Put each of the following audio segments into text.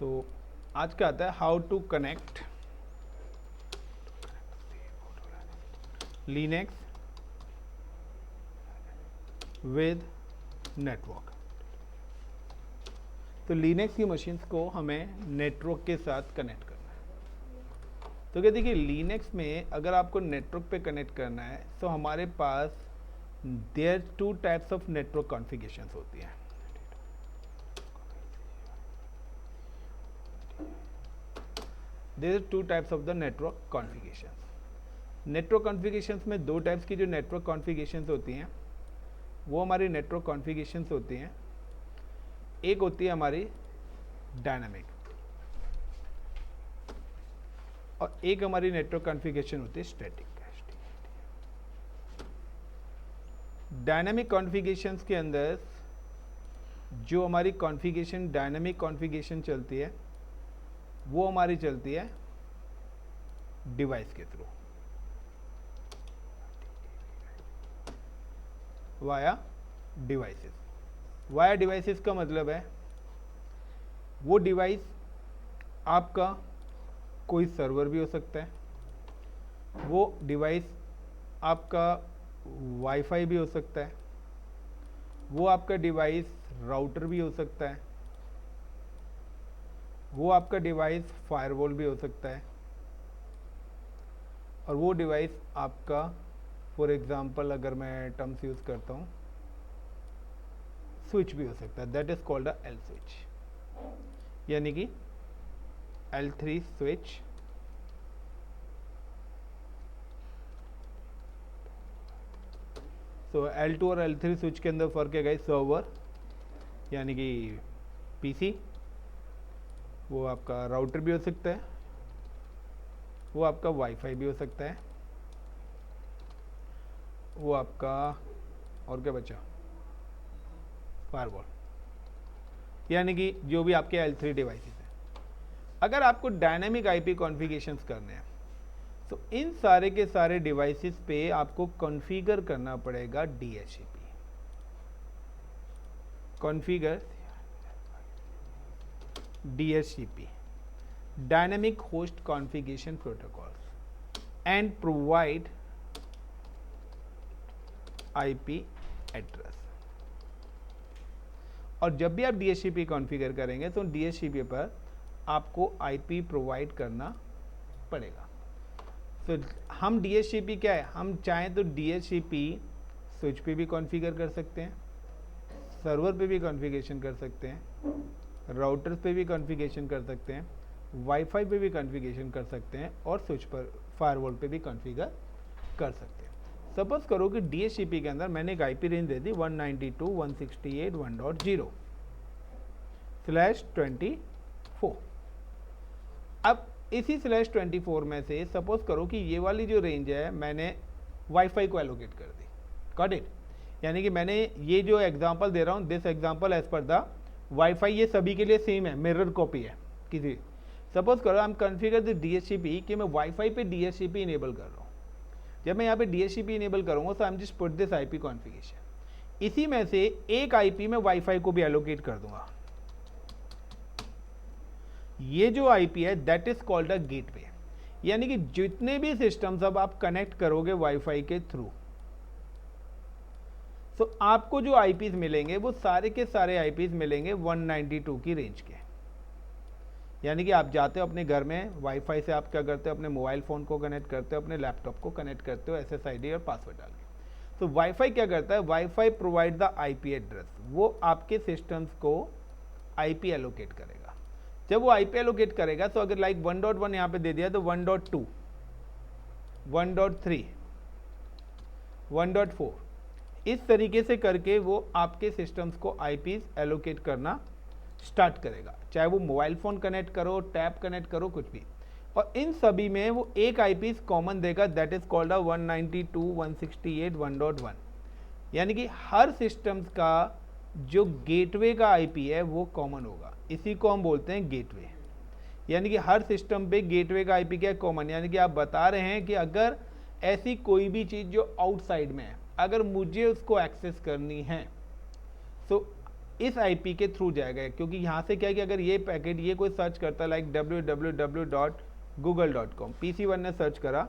तो आज का आता है how to connect Linux with network. तो लिनक्स की मशीन्स को हमें नेटवर्क के साथ कनेक्ट करना है। तो क्या देखिए, लिनक्स में अगर आपको नेटवर्क पे कनेक्ट करना है तो हमारे पास there two types of network configurations होती हैं। There are two types of the network configurations. Network configurations में दो टाइप्स की जो नेटवर्क कॉन्फ़िगरेशंस होती हैं वो हमारी नेटवर्क कॉन्फ़िगरेशंस होती हैं। एक होती है हमारी डायनामिक और एक हमारी नेटवर्क कॉन्फ़िगरेशन होती है स्टैटिक। डायनामिक कॉन्फ़िगरेशंस के अंदर जो हमारी कॉन्फ़िगरेशन डायनामिक कॉन्फ़िगरेशन चलती है वो हमारी चलती है डिवाइस के through, via devices. Via devices का मतलब है वो डिवाइस आपका कोई सर्वर भी हो सकता है, वो डिवाइस आपका वाईफाई भी हो सकता है, वो आपका डिवाइस राउटर भी हो सकता है, वो आपका डिवाइस फायरवॉल भी हो सकता है, और वो डिवाइस आपका फॉर एग्जांपल अगर मैं टर्म्स यूज़ करता हूँ स्विच भी हो सकता है। That is called a L switch, यानी कि L3 स्विच। तो L2 और L3 स्विच के अंदर फ़र्क है गाइस, सर्वर यानी कि पीसी, वो आपका राउटर भी हो सकता है, वो आपका वाईफाई भी हो सकता है, वो आपका और क्या बचा फायरवॉल, यानी कि जो भी आपके L3 डिवाइसेस हैं। अगर आपको डायनामिक आईपी कॉन्फ़िगरेशंस करने हैं तो इन सारे के सारे डिवाइसेस पे आपको कॉन्फ़िगर करना पड़ेगा DHCP। Configure DHCP, dynamic host configuration protocols, and provide IP address. और जब भी आप DHCP कॉन्फ़िगर करेंगे तो DHCP पर आपको IP प्रोवाइड करना पड़ेगा। तो हम DHCP क्या है, हम चाहें तो DHCP स्विच पे भी कॉन्फ़िगर कर सकते हैं, सर्वर पे भी कॉन्फ़िगरेशन कर सकते हैं, राउटर्स पे भी कॉन्फ़िगरेशन कर सकते हैं, वाईफाई पे भी कॉन्फ़िगरेशन कर सकते हैं, और स्विच पर फायरवॉल पे भी कॉन्फ़िगर कर सकते हैं। सपोज करो कि DHCP के अंदर मैंने एक IP रेंज दे दी 192.168.1.0/24। अब इसी /24 में से सपोज करो कि ये वाली जो रेंज है मैंने वाईफाई को एलोकेट कर दी। Got it? यानी कि मैंने ये जो एग्जांपल दे रहा हूँ, this example as per the wifi, ये सभी के लिए सेम है, मिरर कॉपी है किसी। सपोज करो हम कॉन्फ़िगर द DHCP कि मैं वाईफाई पे DHCP इनेबल कर रहा हूँ। जब मैं यहाँ पे DHCP इनेबल करूँगा तो I am just put this IP configuration. इसी में से एक IP में वाईफाई को भी एलोकेट कर दूंगा। ये जो IP है that is called a gateway, यानी कि जितने भी सिस्टम्स अब आप कनेक्ट करोगे वाईफाई के थ्रू, तो आपको जो IPs मिलेंगे वो सारे के सारे IPs मिलेंगे 192 की रेंज के। यानी कि आप जाते हो अपने घर में वाईफाई से, आप क्या करते हो, अपने मोबाइल फ़ोन को कनेक्ट करते हो, अपने लैपटॉप को कनेक्ट करते हो SSID और पासवर्ड डाल के। तो वाईफाई क्या करता है, wifi provide the IP address, वो आपके सिस्टम्स को IP एलोकेट करेगा। जब वो IP एलोकेट करेगा तो अगर लाइक 1.1 यहाँ पे दे दिया तो 1.2, 1.3, 1.4 इस तरीके से करके वो आपके सिस्टम्स को IPs एलोकेट करना स्टार्ट करेगा, चाहे वो मोबाइल फ़ोन कनेक्ट करो, टैब कनेक्ट करो, कुछ भी। और इन सभी में वो एक IPs कॉमन देगा, दैट इज कॉल्ड 192.168.1.1। यानी कि हर सिस्टम्स का जो गेटवे का IP है वो कॉमन होगा, इसी को हम बोलते हैं गेटवे। यानी कि हर सिस्टम पे गेटवे का IP क्या है, कॉमन। यानी कि आप बता रहे हैं कि अगर ऐसी कोई भी चीज़ जो आउटसाइड में है, अगर मुझे उसको एक्सेस करनी है तो इस आईपी के थ्रू जाएगा, क्योंकि यहाँ से क्या है कि अगर ये पैकेट ये कोई सर्च करता है लाइक www.google.com, PC1 ने सर्च करा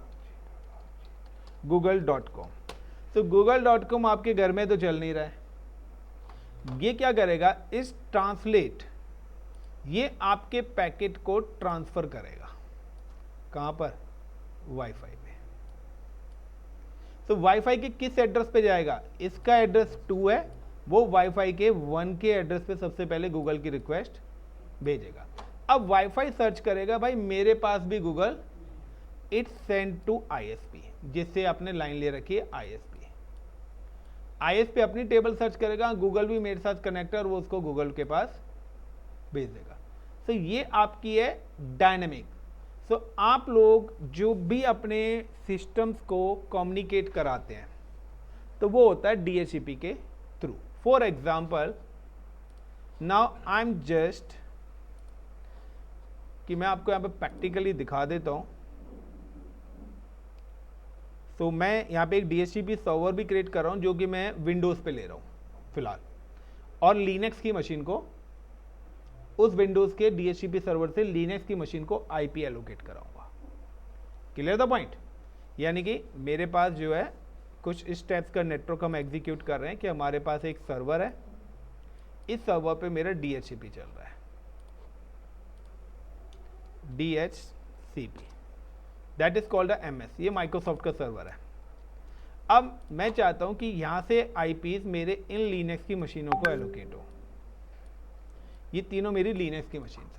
google.com, तो google.com आपके घर में तो चल नहीं रहा है, ये क्या करेगा, इस ट्रांसलेट ये आपके पैकेट को ट्रांसफर करेगा कहां पर, वाईफाई पे। तो वाईफाई के किस एड्रेस पे जाएगा, इसका एड्रेस 2 है, वो वाईफाई के 1 के एड्रेस पे सबसे पहले गूगल की रिक्वेस्ट भेजेगा। अब वाईफाई सर्च करेगा, भाई मेरे पास भी Google, it's send to ISP, जिससे आपने लाइन ले रखी है आईएसपी। आईएसपी अपनी टेबल सर्च करेगा, गूगल भी मेरे साथ कनेक्ट है और वो उसको गूगल के पास भेज देगा। तो ये आपकी है डायनेमिक। सो आप लोग जो भी अपने सिस्टम्स को कम्युनिकेट कराते हैं तो वो होता है DHCP के through. For example now I am just कि मैं आपको यहाँ पे प्रैक्टिकली दिखा देता हूँ। तो मैं यहाँ पे एक DHCP सर्वर भी क्रिएट कर रहा हूँ जो कि मैं विंडोज़ पे ले रहा हूँ फिलहाल, और लिनक्स की मशीन को उस विंडोज़ के DHCP सर्वर से लिनक्स की मशीन को IP एलोकेट कराऊंगा। Clear the point? यानी कि मेरे पास जो है कुछ इस टाइप्स का नेटवर्क हम एग्जीक्यूट कर रहे हैं कि हमारे पास एक सर्वर है, इस सर्वर पे मेरा DHCP चल रहा है, DHCP, that is called MS। ये माइक्रोसॉफ्ट का सर्वर है। अब मैं चाहता हूं कि यहां से IPs मेरे इन लिनक्स की मशीनों को एलोकेट हो। ये तीनों मेरी लिनक्स की मशीन है।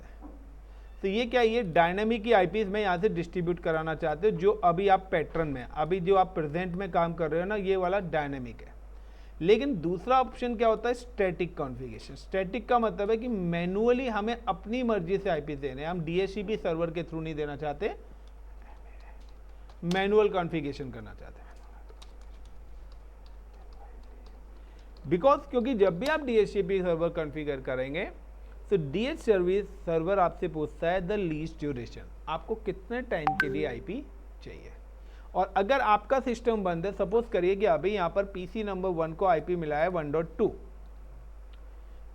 तो ये क्या, ये डायनामिक की IPs मैं यहाँ से डिस्ट्रीब्यूट कराना चाहते हो। जो अभी आप पैटर्न में, अभी जो आप प्रेजेंट में काम कर रहे हो ना, ये वाला डायनामिक है। लेकिन दूसरा ऑप्शन क्या होता है, स्टैटिक कॉन्फ़िगरेशन। स्टैटिक का मतलब है कि मैनुअली हमें अपनी मर्जी से IPs देने हैं, हम DHCP सर्वर के थ्रू नहीं देना चाहते, मैनुअल कॉन्फ़िगरेशन करना चाहते हैं। बिकॉज क्योंकि जब भी आप DHCP सर्वर कॉन्फ़िगर करेंगे तो DH सर्विस सर्वर आपसे पूछता है द लीस्ट ड्यूरेशन, आपको कितने टाइम के लिए IP चाहिए। और अगर आपका सिस्टम बंद है, सपोज करिए कि अभी यहाँ पर PC नंबर 1 को IP मिला है 1.2,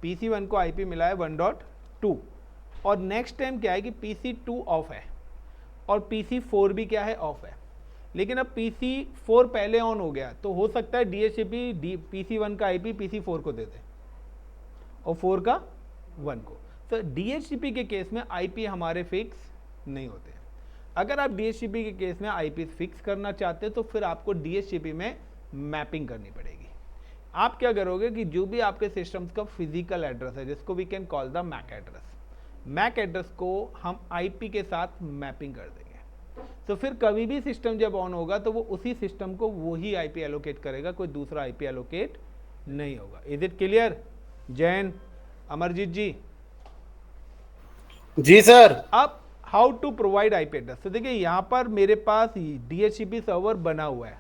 PC1 को IP मिला है 1.2, और नेक्स्ट टाइम क्या है कि PC2 ऑफ है और PC4 भी क्या है, ऑफ है। लेकिन अब PC4 पहले ऑन हो गया, तो हो सकता है DHCP PC1 का IP PC4 को दे दे और 4 का 1 को। तो DHCP के केस में IP हमारे फिक्स नहीं होते हैं। अगर आप DHCP के केस में IP फिक्स करना चाहते हैं तो फिर आपको DHCP में मैपिंग करनी पड़ेगी। आप क्या करोगे कि जो भी आपके सिस्टम्स का फिजिकल एड्रेस है, जिसको we can call the MAC address, MAC address को हम IP के साथ मैपिंग कर देंगे। तो फिर कभी भी सिस्टम जब ऑन होगा तो वो उसी सिस्टम को वही IP एलोकेट करेगा, कोई दूसरा IP एलोकेट नहीं होगा। Is it clear? Jain, Amarjeet ji? जी सर। अब how to provide IP address. तो देखिए यहाँ पर मेरे पास DHCP सर्वर बना हुआ है।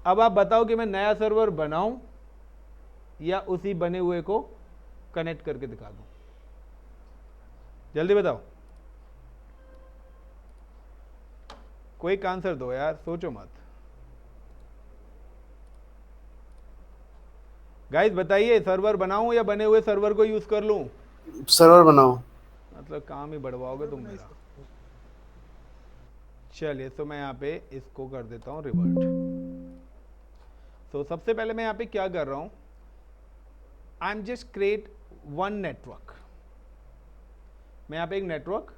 अब आप बताओ कि मैं नया सर्वर बनाऊं या उसी बने हुए को कनेक्ट करके दिखा दूं, जल्दी बताओ, कोई एक आंसर दो यार, सोचो मत। गाइस बताइए, सर्वर बनाऊं या बने हुए सर्वर को यूज कर लूं? सर्वर बनाओ। मतलब काम ही बढ़वाओगे तुम मेरा। चलिए, तो मैं यहाँ पे इसको कर देता हूँ रिवर्ट। तो सबसे पहले मैं यहाँ पे क्या कर रहा हूँ, आई am just create one network. मैं यहाँ पे एक नेटवर्क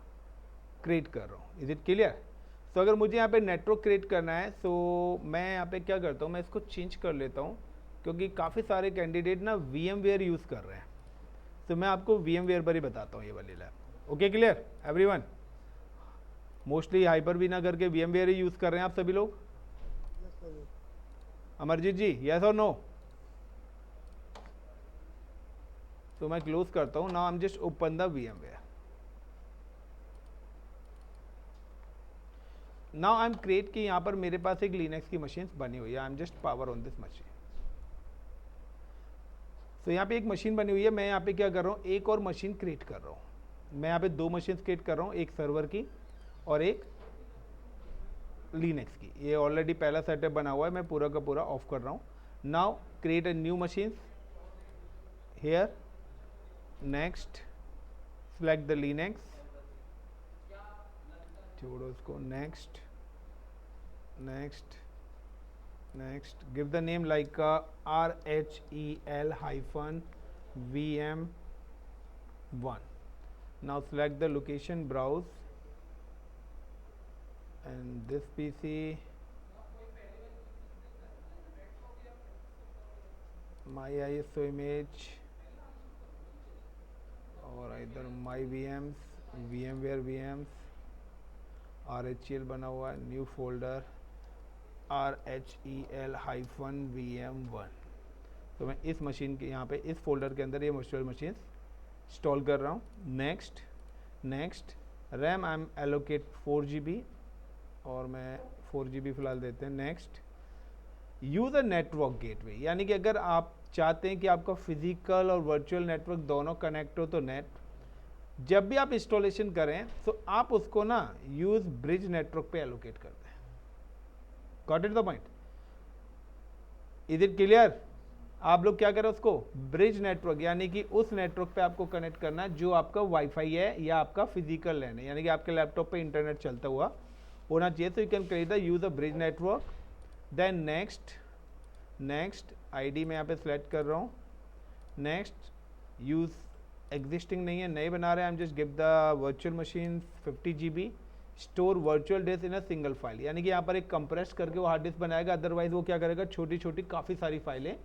क्रिएट कर रहा हूँ। Is it clear? तो अगर मुझे यहाँ पे नेटवर्क क्रिएट करना है तो मैं यहाँ पे क्या करता हूँ, मैं इसको चेंज कर लेता हूँ, क्योंकि काफ़ी सारे कैंडिडेट ना VMware यूज़ कर रहे हैं। तो मैं आपको VMware पर ही बताता हूँ ये वाली lab. Okay, clear everyone? Mostly hyper भी ना करके VMware ही यूज़ कर रहे हैं आप सभी लोग। अमरजीत जी, यस और नो? तो मैं क्लोज करता हूँ। Now I am just open the VMware। Now I M create कि यहाँ पर मेरे पास एक लिनक्स की मशीन बनी हुई है। I am just power on this machine. तो यहाँ पे एक मशीन बनी हुई है। मैं यहाँ पे क्या कर रहा हूँ, एक और मशीन क्रिएट कर रहा हूँ। मैं यहाँ पे दो मशीन क्रिएट कर रहा हूँ, एक सर्वर की और एक लिनक्स की। ये ऑलरेडी पहला सेटअप बना हुआ है, मैं पूरा का पूरा ऑफ कर रहा हूँ। Now create a new machine here next select the Linux, छोड़ो उसको, next next next give the name like RHEL hyphen VM1. now select the location, browse, and this PC my ISO image or either my VMs, VMware VMs, RHEL बना हुआ है, new folder RHEL-VM1. तो मैं इस machine के यहाँ पे इस फोल्डर के अंदर ये वर्चुअल मशीन इंस्टॉल कर रहा हूँ. Next next RAM I am allocate 4 GB और मैं 4 GB फिलहाल देते हैं. Next use a network gateway, यानी कि अगर आप चाहते हैं कि आपका फिजिकल और वर्चुअल नेटवर्क दोनों कनेक्ट हो तो नेट, जब भी आप इंस्टॉलेशन करें तो आप उसको ना यूज़ ब्रिज नेटवर्क पे एलोकेट कर दें. Got it the point? Is it clear? आप लोग क्या करें, उसको ब्रिज नेटवर्क यानी कि उस नेटवर्क पे आपको कनेक्ट करना है जो आपका वाईफाई है या आपका फिजिकल लैन है, यानी कि आपके लैपटॉप पे इंटरनेट चलता हुआ होना चाहिए. तो you can create the use a bridge network. Then next ID मैं यहाँ पे सिलेक्ट कर रहा हूँ. नेक्स्ट यूज एग्जिस्टिंग नहीं है, नए बना रहे हैं. आई am just give the virtual machine 50 GB, store virtual disc in a single file, यानी कि यहाँ पर एक कंप्रेस करके वो हार्ड डिस्क बनाएगा. अदरवाइज वो क्या करेगा, छोटी छोटी काफ़ी सारी फाइलें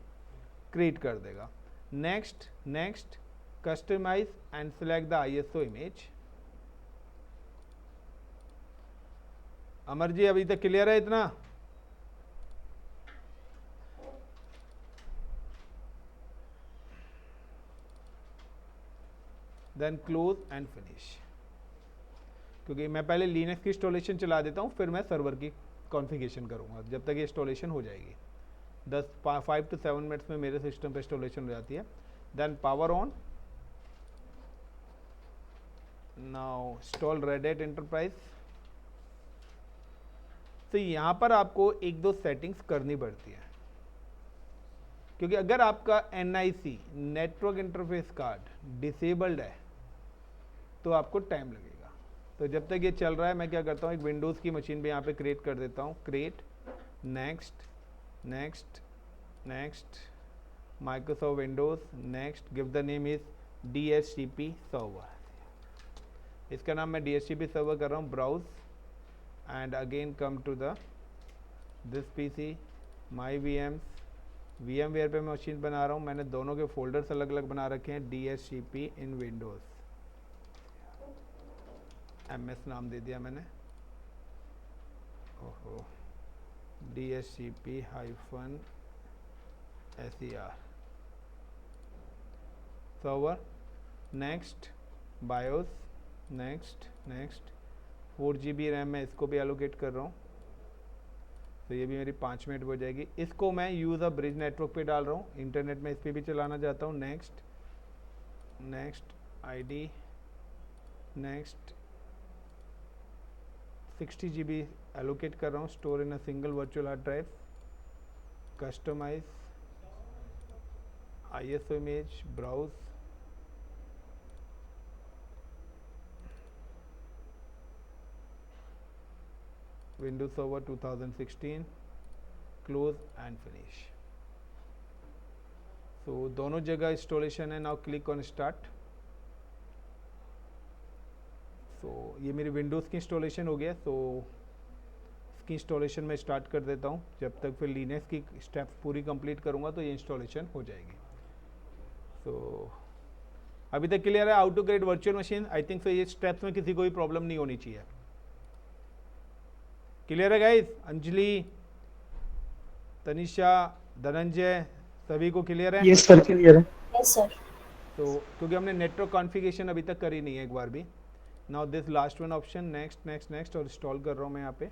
क्रिएट कर देगा. Next customize and select the ISO image. Amar ji अभी तक क्लियर है इतना? Then close and finish. क्योंकि मैं पहले लिनक्स की इंस्टॉलेशन चला देता हूँ, फिर मैं सर्वर की कॉन्फ़िगरेशन करूँगा. जब तक ये इंस्टॉलेशन हो जाएगी 5 to 7 मिनट्स में मेरे सिस्टम पे इंस्टॉलेशन हो जाती है. Then power on. Now install Red Hat Enterprise. तो यहाँ पर आपको एक दो सेटिंग्स करनी पड़ती है, क्योंकि अगर आपका NIC network interface card disabled है तो आपको टाइम लगेगा. तो जब तक ये चल रहा है मैं क्या करता हूँ, एक विंडोज़ की मशीन भी यहाँ पे क्रिएट कर देता हूँ. Create next Microsoft Windows. Next give the name is DHCP server. इसका नाम मैं DHCP सर्वर कर रहा हूँ. Browse and again come to the this PC my VMs. VMware पे मैं मशीन बना रहा हूँ. मैंने दोनों के फोल्डर्स अलग अलग बना रखे हैं. DHCP इन विंडोज़, MS नाम दे दिया मैंने. ओहो, DHCP-SER server. Next BIOS. Next 4 GB RAM मैं इसको भी एलोकेट कर रहा हूँ. तो ये भी मेरी 5 मिनट हो जाएगी. इसको मैं यूज़ अ ब्रिज नेटवर्क पे डाल रहा हूँ. इंटरनेट में इस पर भी चलाना चाहता हूँ. Next ID. Next 60 GB allocate कर रहा हूँ. Store in a single virtual hard drive. Customize ISO image. Browse. Windows Server 2016. Close and finish. So दोनों जगह इंस्टॉलेशन है. Now click on start. So ये मेरी विंडोज़ की इंस्टॉलेशन हो गया. तो इसकी इंस्टॉलेशन मैं स्टार्ट कर देता हूँ. जब तक फिर लिनक्स की स्टेप्स पूरी कंप्लीट करूँगा तो ये इंस्टॉलेशन हो जाएगी. सो अभी तक क्लियर है how to create virtual machine? I think so ये स्टेप्स में किसी को भी प्रॉब्लम नहीं होनी चाहिए. क्लियर है गाइस? अंजलि, तनिषा, धनंजय, सभी को क्लियर है? यस सर, क्लियर है. Yes sir. तो क्योंकि हमने नेटवर्क कॉन्फ़िगरेशन अभी तक करी नहीं है एक बार भी. Now this last one option. Next और इंस्टॉल कर रहा हूँ मैं यहाँ पे.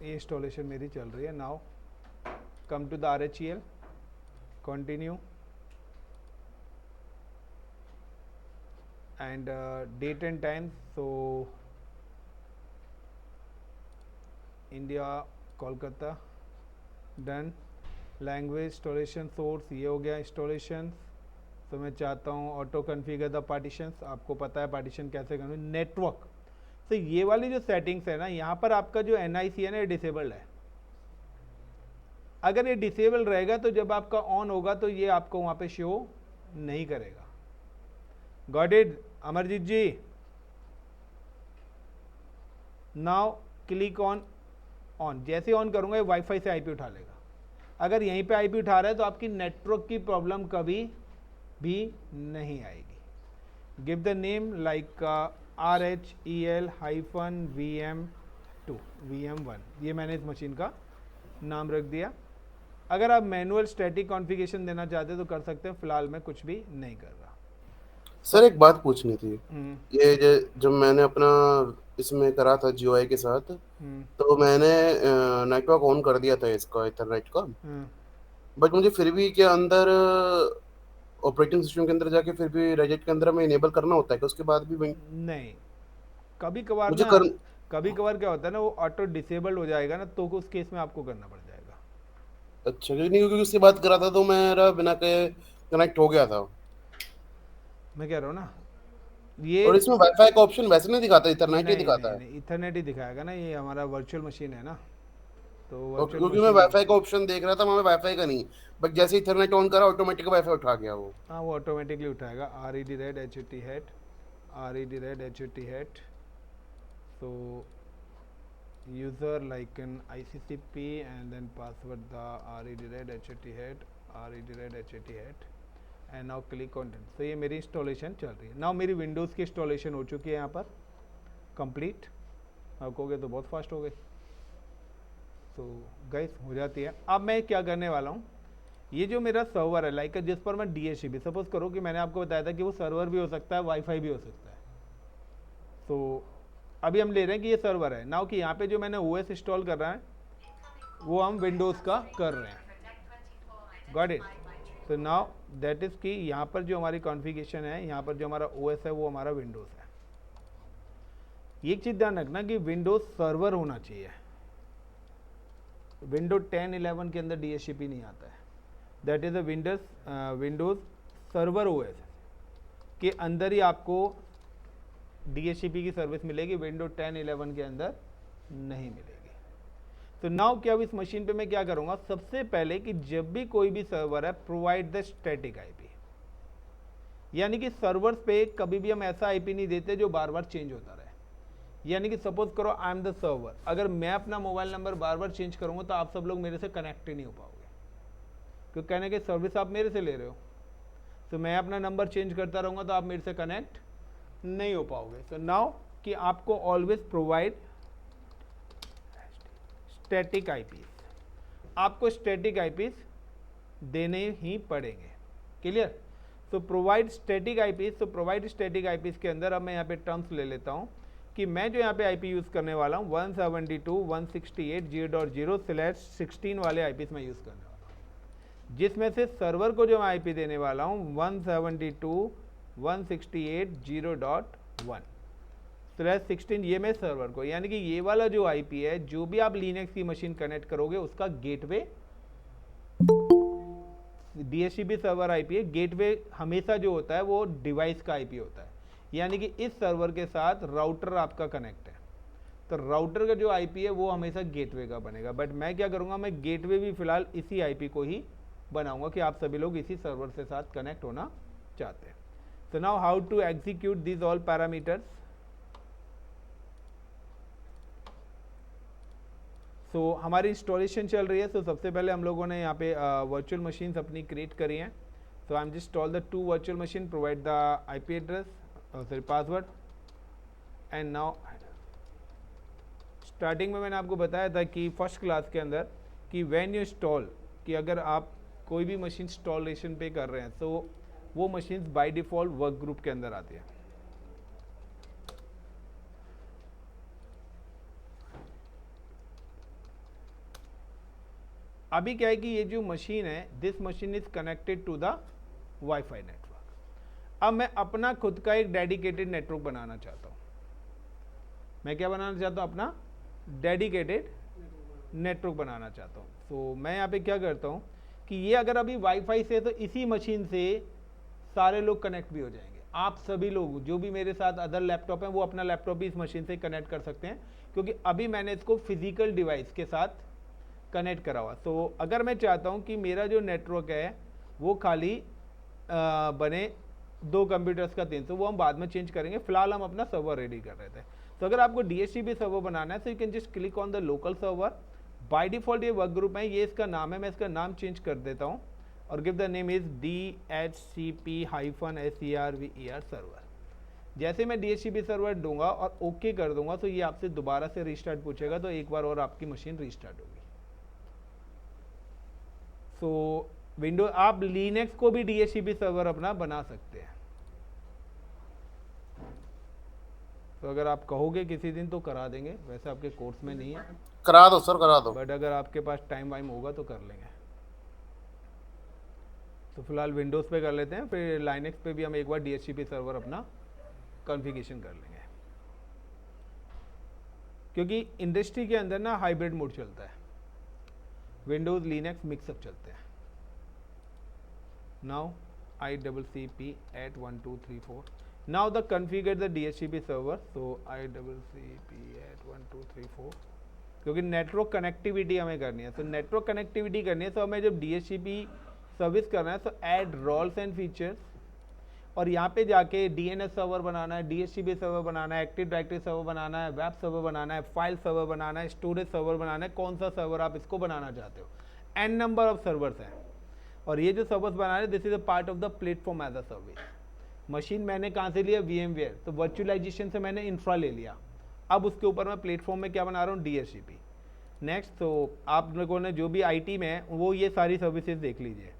ये इंस्टॉलेशन मेरी चल रही है. Now come to the RHEL. Continue and date and time. So India, Kolkata. Done. Language installation source, ये हो गया इंस्टॉलेशन। तो मैं चाहता हूँ ऑटो कन्फिगर द पार्टीशंस, आपको पता है पार्टीशन कैसे करना। नेटवर्क, तो ये वाली जो सेटिंग्स है ना, यहाँ पर आपका जो NIC है ना, ये डिसेबल्ड है। अगर ये डिसेबल रहेगा तो जब आपका ऑन होगा तो ये आपको वहाँ पे शो नहीं करेगा। Got it Amarjeet ji? Now click on on, जैसे ऑन करूंगा ये वाईफाई से IP उठा लेगा। अगर यहीं पे IP उठा रहा है तो आपकी नेटवर्क की प्रॉब्लम कभी भी नहीं आएगी। Give the name like RHEL-VM2 VM1, ये मैंने इस मशीन का नाम रख दिया। अगर आप मैनुअल स्टैटिक कॉन्फ़िगरेशन देना चाहते हो तो कर सकते हैं, फिलहाल मैं कुछ भी नहीं कर रहा। सर एक बात पूछनी थी, ये जब मैंने अपना इसमें करा था GUI के साथ, तो मैंने नेटवर्क ऑन कर दिया था इसका इथरनेट का, बट मुझे फिर भी क्या अंदर ऑपरेटिंग सिस्टम के अंदर जाके फिर भी रेडिट के अंदर में इनेबल करना होता है कि उसके बाद भी नहीं, कभी कभार मुझे ना, कर कभी कभार क्या होता है ना, वो ऑटो डिसेबल्ड हो जाएगा ना, तो उस केस में आपको करना पड़ जाएगा। अच्छा, क्योंकि उससे बात करा था तो मेरा बिना के कनेक्ट हो गया था। मैं कह रहा हूँ ना, ये और इसमें वाईफाई का ऑप्शन वैसे नहीं दिखाता, इथरनेट ही नहीं दिखाता नहीं है। नहीं, इथरनेट ही दिखाएगा ना, ये हमारा वर्चुअल मशीन है ना, तो वर्चुअल क्योंकि मैं मशीन में वाईफाई का ऑप्शन देख रहा था, वहाँ पे वाईफाई का नहीं, बट जैसे इथरनेट ऑन करा ऑटोमेटिक वाईफाई उठा गया वो। हाँ वो ऑटोमेटिकली उठाएगा। RED red HT head, RED red HT head. so user like an ICCP and then password the RED red HT head, RED red HT head and now click on done। तो ये मेरी installation चल रही है। Now मेरी Windows की installation हो चुकी है यहाँ पर कंप्लीट। आप कहोगे तो बहुत फास्ट हो गई, तो गाइस हो जाती है। अब मैं क्या करने वाला हूँ, ये जो मेरा सर्वर है लाइक जिस पर मैं DHCP, सपोज करो कि मैंने आपको बताया था कि वो सर्वर भी हो सकता है, वाईफाई भी हो सकता है। तो अभी हम ले रहे हैं कि ये सर्वर है। नाउ कि यहाँ पे जो मैंने OS इंस्टॉल कर रहा है वो हम विंडोज़ का कर रहे हैं। Got it? तो नाउ दैट इज़ कि यहाँ पर जो हमारी कॉन्फ़िगरेशन है, यहाँ पर जो हमारा OS है वो हमारा विंडोज़ है। एक चीज़ ध्यान रखना कि विंडोज़ सर्वर होना चाहिए। विंडो 10, 11 के अंदर DHCP नहीं आता है। That is a Windows server OS के अंदर ही आपको DHCP की सर्विस मिलेगी, विंडो 10, 11 के अंदर नहीं मिलेगी। तो नाउ क्या, इस मशीन पे मैं क्या करूंगा, सबसे पहले कि जब भी कोई भी सर्वर है, प्रोवाइड द स्टैटिक IP, यानी कि सर्वर्स पे कभी भी हम ऐसा IP नहीं देते जो बार बार चेंज होता रहे। यानी कि सपोज करो आई एम द सर्वर, अगर मैं अपना मोबाइल नंबर बार बार चेंज करूंगा तो आप सब लोग मेरे से कनेक्ट ही नहीं हो पाओगे, क्योंकि कहने की सर्विस आप मेरे से ले रहे हो। तो मैं अपना नंबर चेंज करता रहूंगा तो आप मेरे से कनेक्ट नहीं हो पाओगे। तो नाउ कि आपको ऑलवेज प्रोवाइड स्टैटिक IPs, आपको स्टैटिक IPs देने ही पड़ेंगे। क्लियर? तो प्रोवाइड स्टैटिक IPs, तो प्रोवाइड स्टैटिक IPs के अंदर अब मैं यहाँ पे टर्म्स ले लेता हूँ कि मैं जो यहाँ पे IP यूज़ करने वाला हूँ 172.168.0.0/16 वाले IPs मैं यूज़ करने वाला हूँ, जिसमें से सर्वर को जो मैं IP देने वाला हूँ 172.168.0.1/16, ये मैं सर्वर को, यानी कि ये वाला जो IP है, जो भी आप लिनक्स की मशीन कनेक्ट करोगे उसका गेटवे DHCP सर्वर IP है। गेटवे हमेशा जो होता है वो डिवाइस का IP होता है, यानी कि इस सर्वर के साथ राउटर आपका कनेक्ट है, तो राउटर का जो IP है वो हमेशा गेटवे का बनेगा। बट मैं क्या करूंगा, मैं गेटवे भी फिलहाल इसी IP को ही बनाऊंगा कि आप सभी लोग इसी सर्वर से साथ कनेक्ट होना चाहते हैं। तो now how to execute this all parameters. So हमारी इंस्टॉलेशन चल रही है। सो सबसे पहले हम लोगों ने यहाँ पे वर्चुअल मशीन्स अपनी क्रिएट करी हैं। So I'm just install the 2 virtual machine, provide the IP address, sorry password, and now starting में मैंने आपको बताया था कि फर्स्ट क्लास के अंदर कि व्हेन यू इंस्टॉल, कि अगर आप कोई भी मशीन इंस्टॉलेशन पे कर रहे हैं तो वो machines by default work group के अंदर आती है। अभी क्या है कि ये जो मशीन है, this machine is connected to the wifi network. अब मैं अपना खुद का एक डेडिकेटेड नेटवर्क बनाना चाहता हूँ। मैं क्या बनाना चाहता हूँ, अपना डेडिकेटेड नेटवर्क बनाना चाहता हूँ। तो मैं यहाँ पे क्या करता हूँ कि ये अगर अभी वाईफाई से तो इसी मशीन से सारे लोग कनेक्ट भी हो जाएंगे। आप सभी लोग जो भी मेरे साथ अदर लैपटॉप हैं वो अपना लैपटॉप भी इस मशीन से कनेक्ट कर सकते हैं, क्योंकि अभी मैंने इसको फिजिकल डिवाइस के साथ कनेक्ट करा हुआ। तो अगर मैं चाहता हूँ कि मेरा जो नेटवर्क है वो खाली बने 2 कंप्यूटर्स का 3, तो वो हम बाद में चेंज करेंगे। फिलहाल हम अपना सर्वर रेडी कर रहे थे। तो अगर आपको DHCP सर्वर बनाना है तो you can just click on the local server. By default ये वर्क ग्रुप है, ये इसका नाम है, मैं इसका नाम चेंज कर देता हूँ और give the name is DHCP-SERVER server. जैसे मैं DHCP सर्वर दूंगा और ओके कर दूंगा तो ये आपसे दोबारा से रिस्टार्ट पूछेगा, तो एक बार और आपकी मशीन रिस्टार्ट होगी। सो विंडो आप लिनक्स को भी DHCP सर्वर अपना बना सकते हैं। तो अगर आप कहोगे किसी दिन तो करा देंगे, वैसे आपके कोर्स में नहीं है। करा दो सर, करा दो, बट अगर आपके पास टाइम वाइम होगा तो कर लेंगे। तो फिलहाल विंडोज़ पे कर लेते हैं, फिर लाइनक्स पे भी हम एक बार DHCP सर्वर अपना कॉन्फ़िगरेशन कर लेंगे, क्योंकि इंडस्ट्री के अंदर ना हाइब्रिड मोड चलता है, विंडोज़ लिनक्स मिक्सअप चलते हैं। Now ICCP at 1234. Now the configure the DHCP server. So ICCP at 1234, क्योंकि नेटवर्क कनेक्टिविटी हमें करनी है। तो नेटवर्क कनेक्टिविटी करनी है तो हमें जब DHCP सर्विस करना है तो ऐड रोल्स एंड फीचर्स, और यहाँ पे जाके DNS सर्वर बनाना है, DHCP सर्वर बनाना है, एक्टिव डायरेक्टरी सर्वर बनाना है, वेब सर्वर बनाना है, फाइल सर्वर बनाना है, स्टोरेज सर्वर बनाना है। कौन सा सर्वर आप इसको बनाना चाहते हो, n नंबर ऑफ सर्वर्स हैं। और ये जो सर्वर्स बना रहे हैं this is a part of the platform as a service. Machine मैंने कहाँ से लिया, VMware, तो वर्चुअलाइजेशन से मैंने इंफ्रा ले लिया। अब उसके ऊपर मैं प्लेटफॉर्म में क्या बना रहा हूँ, DHCP। नेक्स्ट, तो आप लोगों ने जो भी IT में है वो ये सारी सर्विसेज देख लीजिए।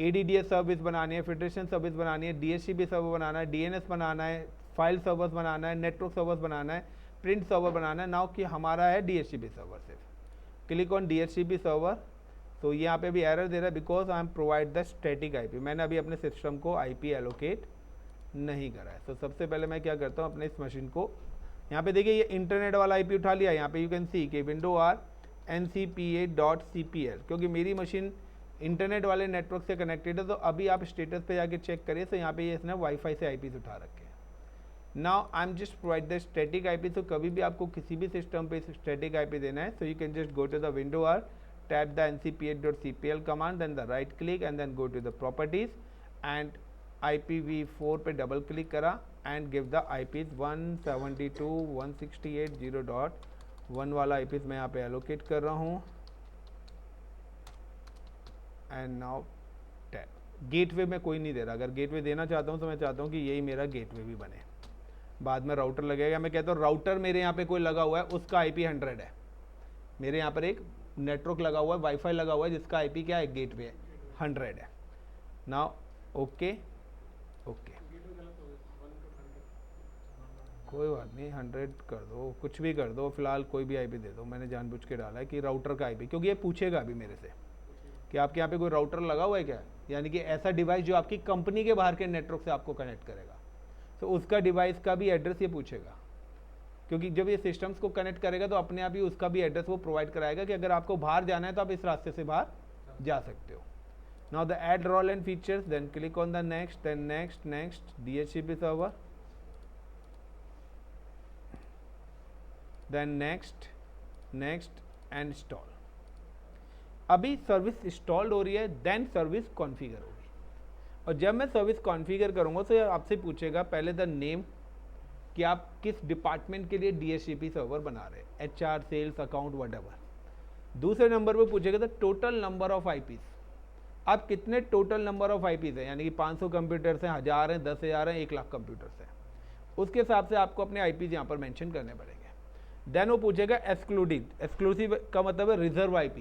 ADDS सर्विस बनानी है, फेडरेशन सर्विस बनानी है, DHCP सर्वर बनाना है, DNS बनाना है, फाइल सर्वर्स बनाना है, नेटवर्क सर्वर्स बनाना है, प्रिंट सर्वर बनाना है। नाउ कि हमारा है DHCP सर्वर सिर्फ। Click on DHCP server. तो यहाँ पे भी एरर दे रहा है because I am provide the static IP। मैंने अभी अपने सिस्टम को IP एलोकेट नहीं करा है। तो सबसे पहले मैं क्या करता हूँ, अपने इस मशीन को यहाँ पे देखिए ये इंटरनेट वाला IP उठा लिया। यहाँ पे यू कैन सी कि विंडो आर ncpa.cpl, क्योंकि मेरी मशीन इंटरनेट वाले नेटवर्क से कनेक्टेड है। तो अभी आप स्टेटस पे जाके चेक करिए, तो यहाँ पे ये इसने वाईफाई से IPs उठा रखे हैं। Now I am just provide the static IP। तो कभी भी आपको किसी भी सिस्टम पे स्टैटिक IP देना है, so you can just go to the window R, tap the ncpa.cpl command, then the right click and then go to the properties and IPv4 पे डबल क्लिक करा and give the IPs 172.168.0.1 वाला IPs मैं यहाँ पे allocate कर रहा हूँ। And now tap gateway में कोई नहीं दे रहा। अगर गेटवे देना चाहता हूँ तो मैं चाहता हूँ कि यही मेरा गेटवे भी बने। बाद में राउटर लगेगा, मैं कहता हूँ राउटर मेरे यहाँ पे कोई लगा हुआ है उसका IP 100 है। मेरे यहाँ पर एक नेटवर्क लगा हुआ है, वाईफाई लगा हुआ है जिसका IP क्या है, गेटवे है, 100 है। नाउ ओके ओके, कोई बात नहीं, 100 कर दो, कुछ भी कर दो, फिलहाल कोई भी IP दे दो। मैंने जानबूझ के डाला है कि राउटर का IP, क्योंकि ये पूछेगा अभी मेरे से कि आपके यहाँ पे कोई राउटर लगा हुआ है क्या, यानी कि ऐसा डिवाइस जो आपकी कंपनी के बाहर के नेटवर्क से आपको कनेक्ट करेगा। तो उसका डिवाइस का भी एड्रेस ये पूछेगा, क्योंकि जब ये सिस्टम्स को कनेक्ट करेगा तो अपने आप ही उसका भी एड्रेस वो प्रोवाइड कराएगा कि अगर आपको बाहर जाना है तो आप इस रास्ते से बाहर जा सकते हो। Now the add role and features, then click on the next, then next next DHCP server, then next next and install. अभी सर्विस इंस्टॉल्ड हो रही है, देन सर्विस कॉन्फ़िगर होगी। और जब मैं सर्विस कॉन्फ़िगर करूंगा तो आपसे पूछेगा पहले द नेम, कि आप किस डिपार्टमेंट के लिए DHCP सर्वर बना रहे हैं, HR, सेल्स, अकाउंट, व्हाटएवर। दूसरे नंबर पे पूछेगा the total number of IPs, आप कितने टोटल नंबर ऑफ IPs हैं, यानी कि 500 कंप्यूटर्स हैं, 1000 हैं, 10,000 हैं, 1 लाख कंप्यूटर्स हैं। उसके हिसाब से आपको अपने IPs यहाँ पर मेंशन करने पड़ेंगे। देन वो पूछेगा एक्सक्लूडिव, एक्सक्लूसिव का मतलब है रिजर्व IP।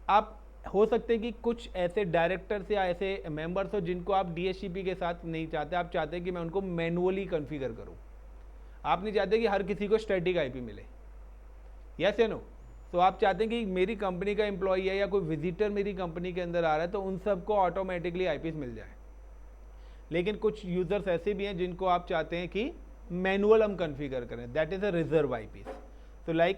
आप हो सकते हैं कि कुछ ऐसे डायरेक्टर्स या ऐसे मेंबर्स हो जिनको आप DHCP के साथ नहीं चाहते, आप चाहते हैं कि मैं उनको मैनुअली कॉन्फ़िगर करूं। आप नहीं चाहते कि हर किसी को स्टैटिक IP मिले, यस या नो। तो आप चाहते हैं कि मेरी कंपनी का एम्प्लॉई है या कोई विजिटर मेरी कंपनी के अंदर आ रहा है तो उन सबको ऑटोमेटिकली IPs मिल जाए। लेकिन कुछ यूजर्स ऐसे भी हैं जिनको आप चाहते हैं कि मैनुअल हम कॉन्फ़िगर करें, that is a reserve IPs। तो लाइक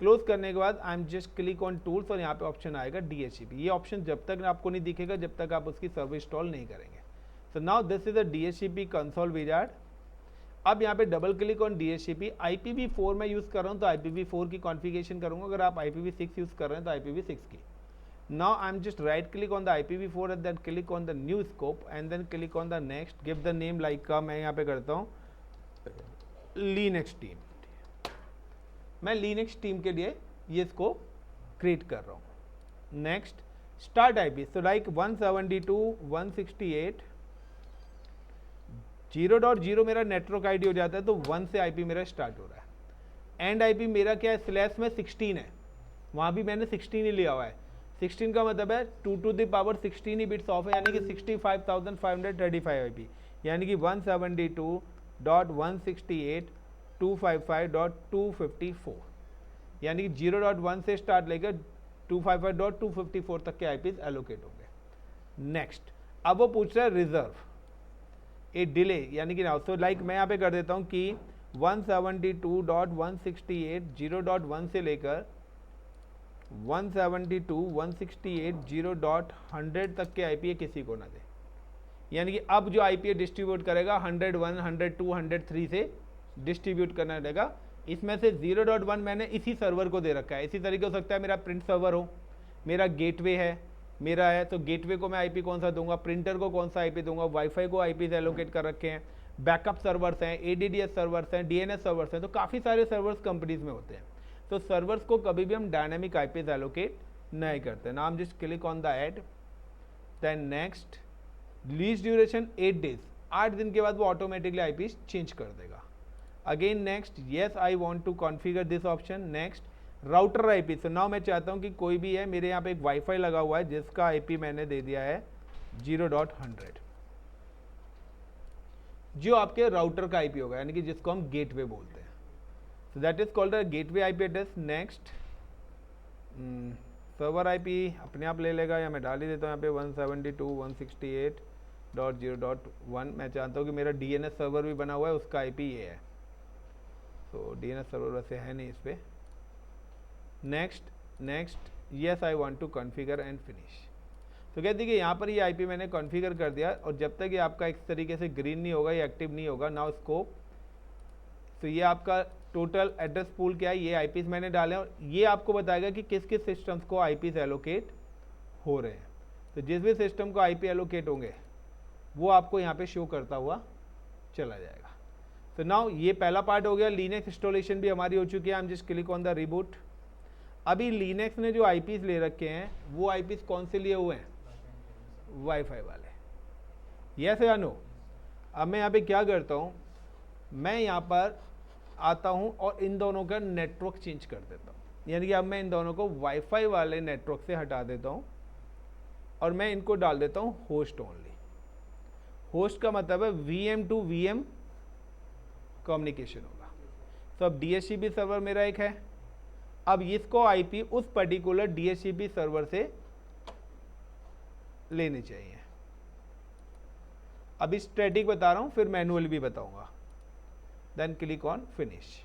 क्लोज करने के बाद आई am just click on tools और यहाँ पे ऑप्शन आएगा DHCP। ये ऑप्शन जब तक आपको नहीं दिखेगा जब तक आप उसकी सर्वर इंस्टॉल नहीं करेंगे। So now this is a DHCP console wizard. अब यहाँ पे double click on DHCP। IPv4 मैं यूज़ कर रहा हूँ तो IPv4 की कॉन्फ़िगरेशन करूँगा, अगर आप IPv6 यूज़ कर रहे हैं तो IPv6 की। Now I am just right click on the IPv4 and then click on the new scope and then click on the next, give the name like का मैं यहाँ पे करता हूँ लिनक्स टीम। मैं लिनक्स टीम के लिए ये इसको क्रिएट कर रहा हूँ। Next start IP, so like 172.168.0.0 मेरा नेटवर्क आईडी हो जाता है, तो 1 से IP मेरा स्टार्ट हो रहा है। एंड IP मेरा क्या है, स्लैश में 16 है, वहाँ भी मैंने 16 ही लिया हुआ है। 16 का मतलब है 2 to the power 16 he bits of है, यानी कि 65,535 IP, यानी कि 172.168.255.254, यानी कि 0.1 से स्टार्ट लेकर 255.254 तक के IPs एलोकेट होंगे। नेक्स्ट, अब वो पूछ रहा है रिजर्व ए डिले, यानी कि सो लाइक मैं यहाँ पे कर देता हूँ कि 172.168.0.1 से लेकर 172.168.0.100 तक के IP किसी को ना दे, यानी कि अब जो IP डिस्ट्रीब्यूट करेगा 101, 102, 103 से डिस्ट्रीब्यूट करना रहेगा। इसमें से 0.1 मैंने इसी सर्वर को दे रखा है। इसी तरीके हो सकता है मेरा प्रिंट सर्वर हो, मेरा गेटवे है, मेरा है तो गेटवे को मैं IP कौन सा दूंगा, प्रिंटर को कौन सा IP दूंगा, वाईफाई को IPs एलोकेट कर रखे हैं, बैकअप सर्वर्स हैं, ADDS सर्वर्स हैं, DNS सर्वर्स हैं, तो काफ़ी सारे सर्वर्स कंपनीज में होते हैं। तो सर्वर्स को कभी भी हम डायनामिक IPs एलोकेट नहीं करते ना। हम just click on the add, then next, lease duration 8 days, 8 दिन के बाद वो ऑटोमेटिकली IPs चेंज कर देगा। Again next, yes I want to configure this option. Next, router IP, so now मैं चाहता हूँ कि कोई भी है, मेरे यहाँ पे एक वाईफाई लगा हुआ है जिसका IP मैंने दे दिया है 0.100, जो आपके राउटर का IP होगा, यानी कि जिसको हम गेटवे बोलते हैं। So that is called a gateway IP address. Next, server IP अपने आप ले लेगा या मैं डाल ही देता हूँ यहाँ पे 172.168.0.1। मैं चाहता हूँ कि मेरा DNS सर्वर भी बना हुआ है, उसका IP ये है। तो DNS सर्वर वैसे है नहीं इस पर। Next, yes I want to configure and finish. तो कहती है कि यहाँ पर ये IP मैंने कॉन्फ़िगर कर दिया, और जब तक ये आपका इस तरीके से ग्रीन नहीं होगा, ये एक्टिव नहीं होगा, नाउ स्कोप, तो ये आपका टोटल एड्रेस पूल क्या है, ये IPs मैंने डाले और ये आपको बताएगा कि किस किस सिस्टम्स को IPs एलोकेट हो रहे हैं। तो जिस भी सिस्टम को IP एलोकेट होंगे वो आपको यहाँ पे शो करता हुआ चला जाएगा। तो नाउ ये पहला पार्ट हो गया। लिनक्स इंस्टॉलेशन भी हमारी हो चुकी है। हम just click on the reboot. अभी लिनक्स ने जो IPs ले रखे हैं वो IPs कौन से लिए हुए हैं, वाईफाई वाले, यस या नो। अब मैं यहाँ पे क्या करता हूँ, मैं यहाँ पर आता हूँ और इन दोनों का नेटवर्क चेंज कर देता हूँ, यानी कि अब मैं इन दोनों को वाईफाई वाले नेटवर्क से हटा देता हूँ और मैं इनको डाल देता हूँ होस्ट ओनली। होस्ट का मतलब है VM टू VM कम्युनिकेशन होगा। तो अब DHCP सर्वर मेरा एक है, अब इसको IP उस पर्टिकुलर DHCP सर्वर से लेने चाहिए। अभी स्टैटिक बता रहा हूं, फिर मैनुअल भी बताऊंगा। Then click on finish.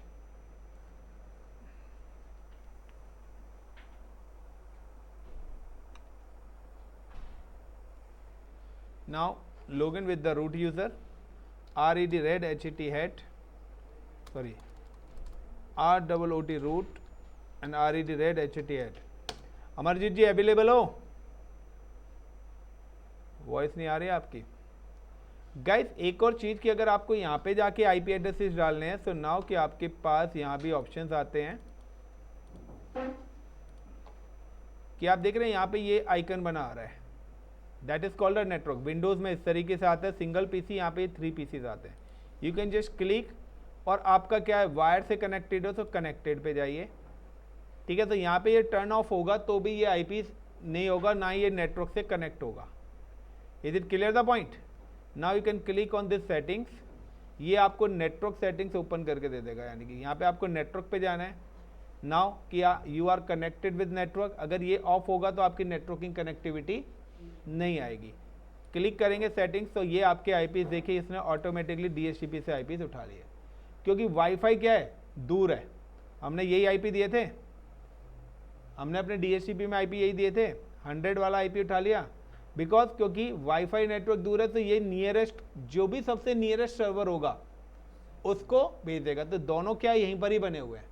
Now log in with the root user, red hat, sorry, ROOT root and red hat। Amarjeet ji available हो? वॉइस नहीं आ रही है आपकी। गाइस एक और चीज़ कि अगर आपको यहाँ पे जाके IP एड्रेसेस डालने हैं, तो नाउ कि आपके पास यहाँ भी ऑप्शंस आते हैं कि आप देख रहे हैं यहाँ पे ये आइकन बना आ रहा है, that is called a network. Windows में इस तरीके से आता है, सिंगल PC, यहाँ पे 3 PCs आते हैं। यू कैन जस्ट क्लिक, और आपका क्या है, वायर से कनेक्टेड हो तो कनेक्टेड पे जाइए, ठीक है। तो यहाँ पे ये टर्न ऑफ होगा तो भी ये IPs नहीं होगा, ना ये नेटवर्क से कनेक्ट होगा। Is it clear the point? Now you can click on this settings. ये आपको नेटवर्क सेटिंग्स ओपन करके दे देगा, यानी कि यहाँ पे आपको नेटवर्क पे जाना है। नाउ कि you are connected with network, अगर ये ऑफ होगा तो आपकी नेटवर्किंग कनेक्टिविटी नहीं आएगी। क्लिक करेंगे सेटिंग्स, तो ये आपके IPs देखिए इसने ऑटोमेटिकली DHCP से IPs उठा लिए, क्योंकि वाईफाई क्या है, दूर है। हमने यही IP दिए थे, हमने अपने DHCP में IP यही दिए थे, 100 वाला IP उठा लिया, बिकॉज क्योंकि वाईफाई नेटवर्क दूर है तो ये नियरेस्ट, जो भी सबसे नियरेस्ट सर्वर होगा उसको भेज देगा। तो दोनों क्या यहीं पर ही बने हुए हैं।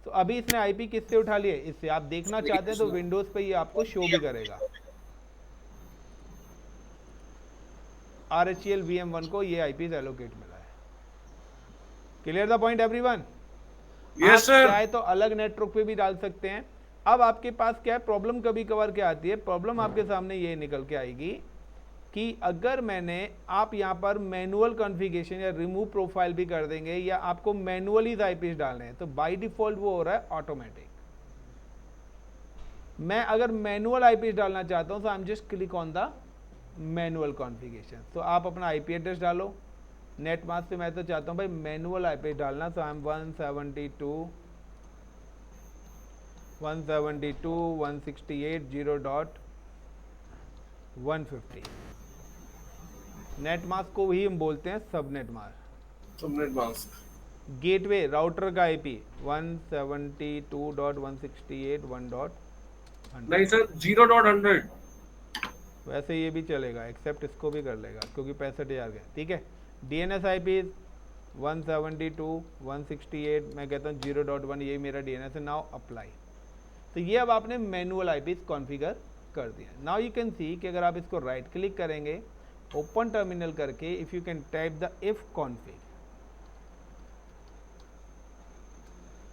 तो अभी इसने IP किससे उठा लिए, इससे। आप देखना चाहते हैं तो विंडोज पे ये आपको शो भी करेगा। RHEL VM1 को ये IP एलोकेट मिला है। Clear the point everyone? Yes sir. चाहे तो अलग नेटवर्क पे भी डाल सकते हैं। अब आपके पास क्या है प्रॉब्लम, कभी कभार क्या आती है प्रॉब्लम, आपके सामने ये निकल के आएगी कि अगर मैंने, आप यहाँ पर मैनुअल कॉन्फ़िगरेशन या रिमूव प्रोफाइल भी कर देंगे या आपको मैनुअली आईपीस डालने हैं, तो बाय डिफॉल्ट वो हो रहा है ऑटोमेटिक। मैं अगर मैनुअल आईपीस डालना चाहता हूं तो I am just click on the manual configuration. तो आप अपना आईपी एड्रेस डालो। नेट मास्क से मैं तो चाहता हूं भाई मैनुअल आईपीस डालना, तो आई एम 172.168.0.150। नेट मास्क को ही हम बोलते हैं subnet mask. Subnet mask. Gateway router का आईपी 172.168.1.100। नहीं सर 0.100। वैसे ये भी चलेगा, एक्सेप्ट इसको भी कर लेगा क्योंकि 65,000 के, ठीक है। DNS IP 172.168, मैं कहता हूँ 0.1, ये मेरा DNS है। Now apply. तो ये अब आपने मैनुअल आईपीस कॉन्फ़िगर कर दिया। नाउ यू कैन सी कि अगर आप इसको राइट क्लिक करेंगे, ओपन टर्मिनल करके, if you can type the if config,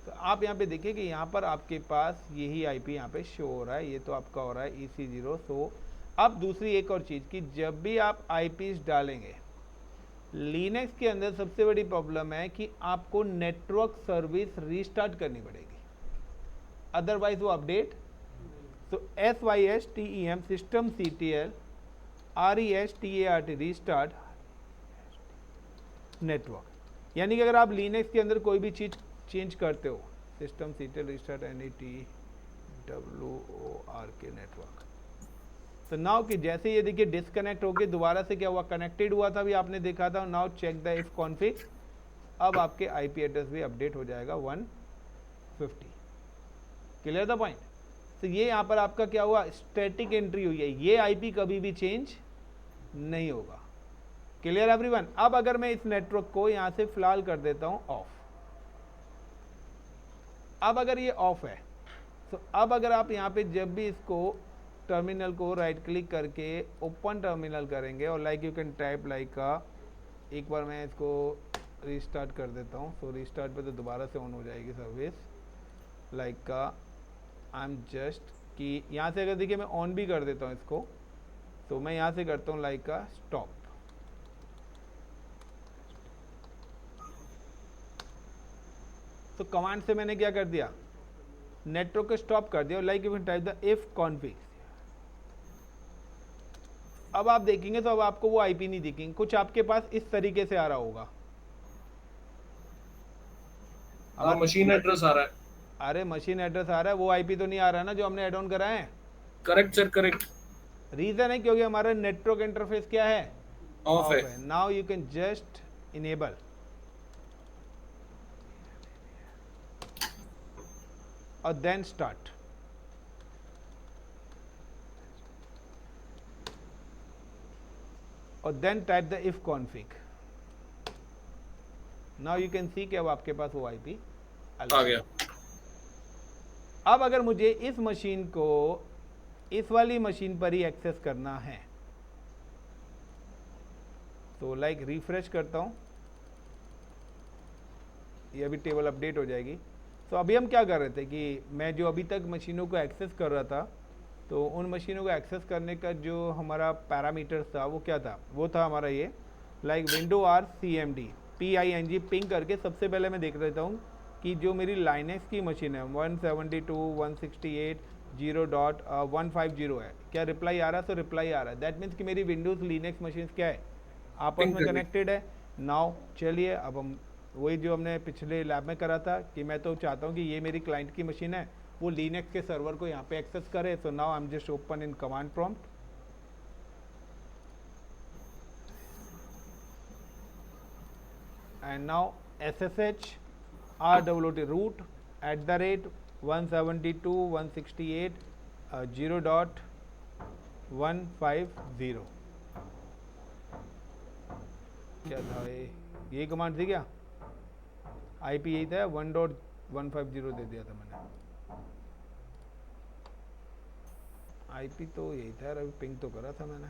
तो आप यहाँ पे देखिए कि यहाँ पर आपके पास यही आईपी यहाँ पे शो हो रहा है। ये तो आपका हो रहा है EC0। सो अब दूसरी एक और चीज़ कि जब भी आप आईपीस डालेंगे लिनक्स के अंदर, सबसे बड़ी प्रॉब्लम है कि आपको नेटवर्क सर्विस रीस्टार्ट करनी पड़ेगी, अदरवाइज वो अपडेट। तो SYSTEM system CTL RESTART restart network, यानी कि अगर आप लिनक्स के अंदर कोई भी चीज़ चेंज करते हो, system CTL restart NETWORK network. तो नाउ कि जैसे ये देखिए डिस्कनेक्ट हो गए, दोबारा से क्या हुआ, कनेक्टेड हुआ था भी आपने देखा था। Now check the ifconfig, अब आपके आईपी एड्रेस भी अपडेट हो जाएगा 150। Clear the point? तो ये यहाँ पर आपका क्या हुआ, स्टैटिक एंट्री हुई है, ये आईपी कभी भी चेंज नहीं होगा। Clear everyone? अब अगर मैं इस नेटवर्क को यहाँ से फिलहाल कर देता हूँ ऑफ, अब अगर ये ऑफ है, तो अब अगर आप यहाँ पे जब भी इसको टर्मिनल को राइट क्लिक करके ओपन टर्मिनल करेंगे और like you can type like का, एक बार मैं इसको रीस्टार्ट कर देता हूँ। सो रीस्टार्ट पे तो दोबारा से ऑन हो जाएगी सर्विस लाइक का। आई एम जस्ट कि यहाँ से अगर देखिए मैं ऑन भी कर देता हूँ इसको, तो मैं यहाँ से करता हूँ लाइक का स्टॉप। तो कमांड से मैंने क्या कर दिया, नेटवर्क को स्टॉप कर दिया और like you can type the ifconfig. अब आप देखेंगे तो अब आपको वो आईपी नहीं दिखेंगे, कुछ आपके पास इस तरीके से आ रहा होगा। मशीन एड्रेस आ रहा है। अरे मशीन एड्रेस आ रहा है, वो आईपी तो नहीं आ रहा है ना जो हमने एड ऑन करा है। Correct sir, correct. रीजन है क्योंकि हमारा नेटवर्क इंटरफेस क्या है, ऑफ है। Now you can just enable और देन स्टार्ट। और then type the ifconfig. Now you can see कि अब आपके पास वो आईपी आ गया। अब अगर मुझे इस मशीन को इस वाली मशीन पर ही एक्सेस करना है, तो लाइक रिफ्रेश करता हूं, ये अभी टेबल अपडेट हो जाएगी। तो अभी हम क्या कर रहे थे कि मैं जो अभी तक मशीनों को एक्सेस कर रहा था, तो उन मशीनों को एक्सेस करने का जो हमारा पैरामीटर्स था वो क्या था, वो था हमारा ये like window R CMD PING ping करके। सबसे पहले मैं देख लेता हूँ कि जो मेरी लाइनेक्स की मशीन है 172.168.0.150 है, क्या रिप्लाई आ रहा है? तो रिप्लाई आ रहा है, दैट मीन्स कि मेरी विंडोज़ लिनक्स मशीन क्या है, आपस में कनेक्टेड है। नाउ चलिए अब हम वही जो हमने पिछले लैब में करा था कि मैं तो चाहता हूँ कि ये मेरी क्लाइंट की मशीन है, वो लिनक्स के सर्वर को यहाँ पे एक्सेस करे। So now I am just open in command prompt and now SSH RWT root 172.168 0.150 क्या था ये कमांड थी क्या? आईपी यही था, 1.150 दे दिया था मैंने। आईपी तो यही था, अभी पिंग तो करा था मैंने।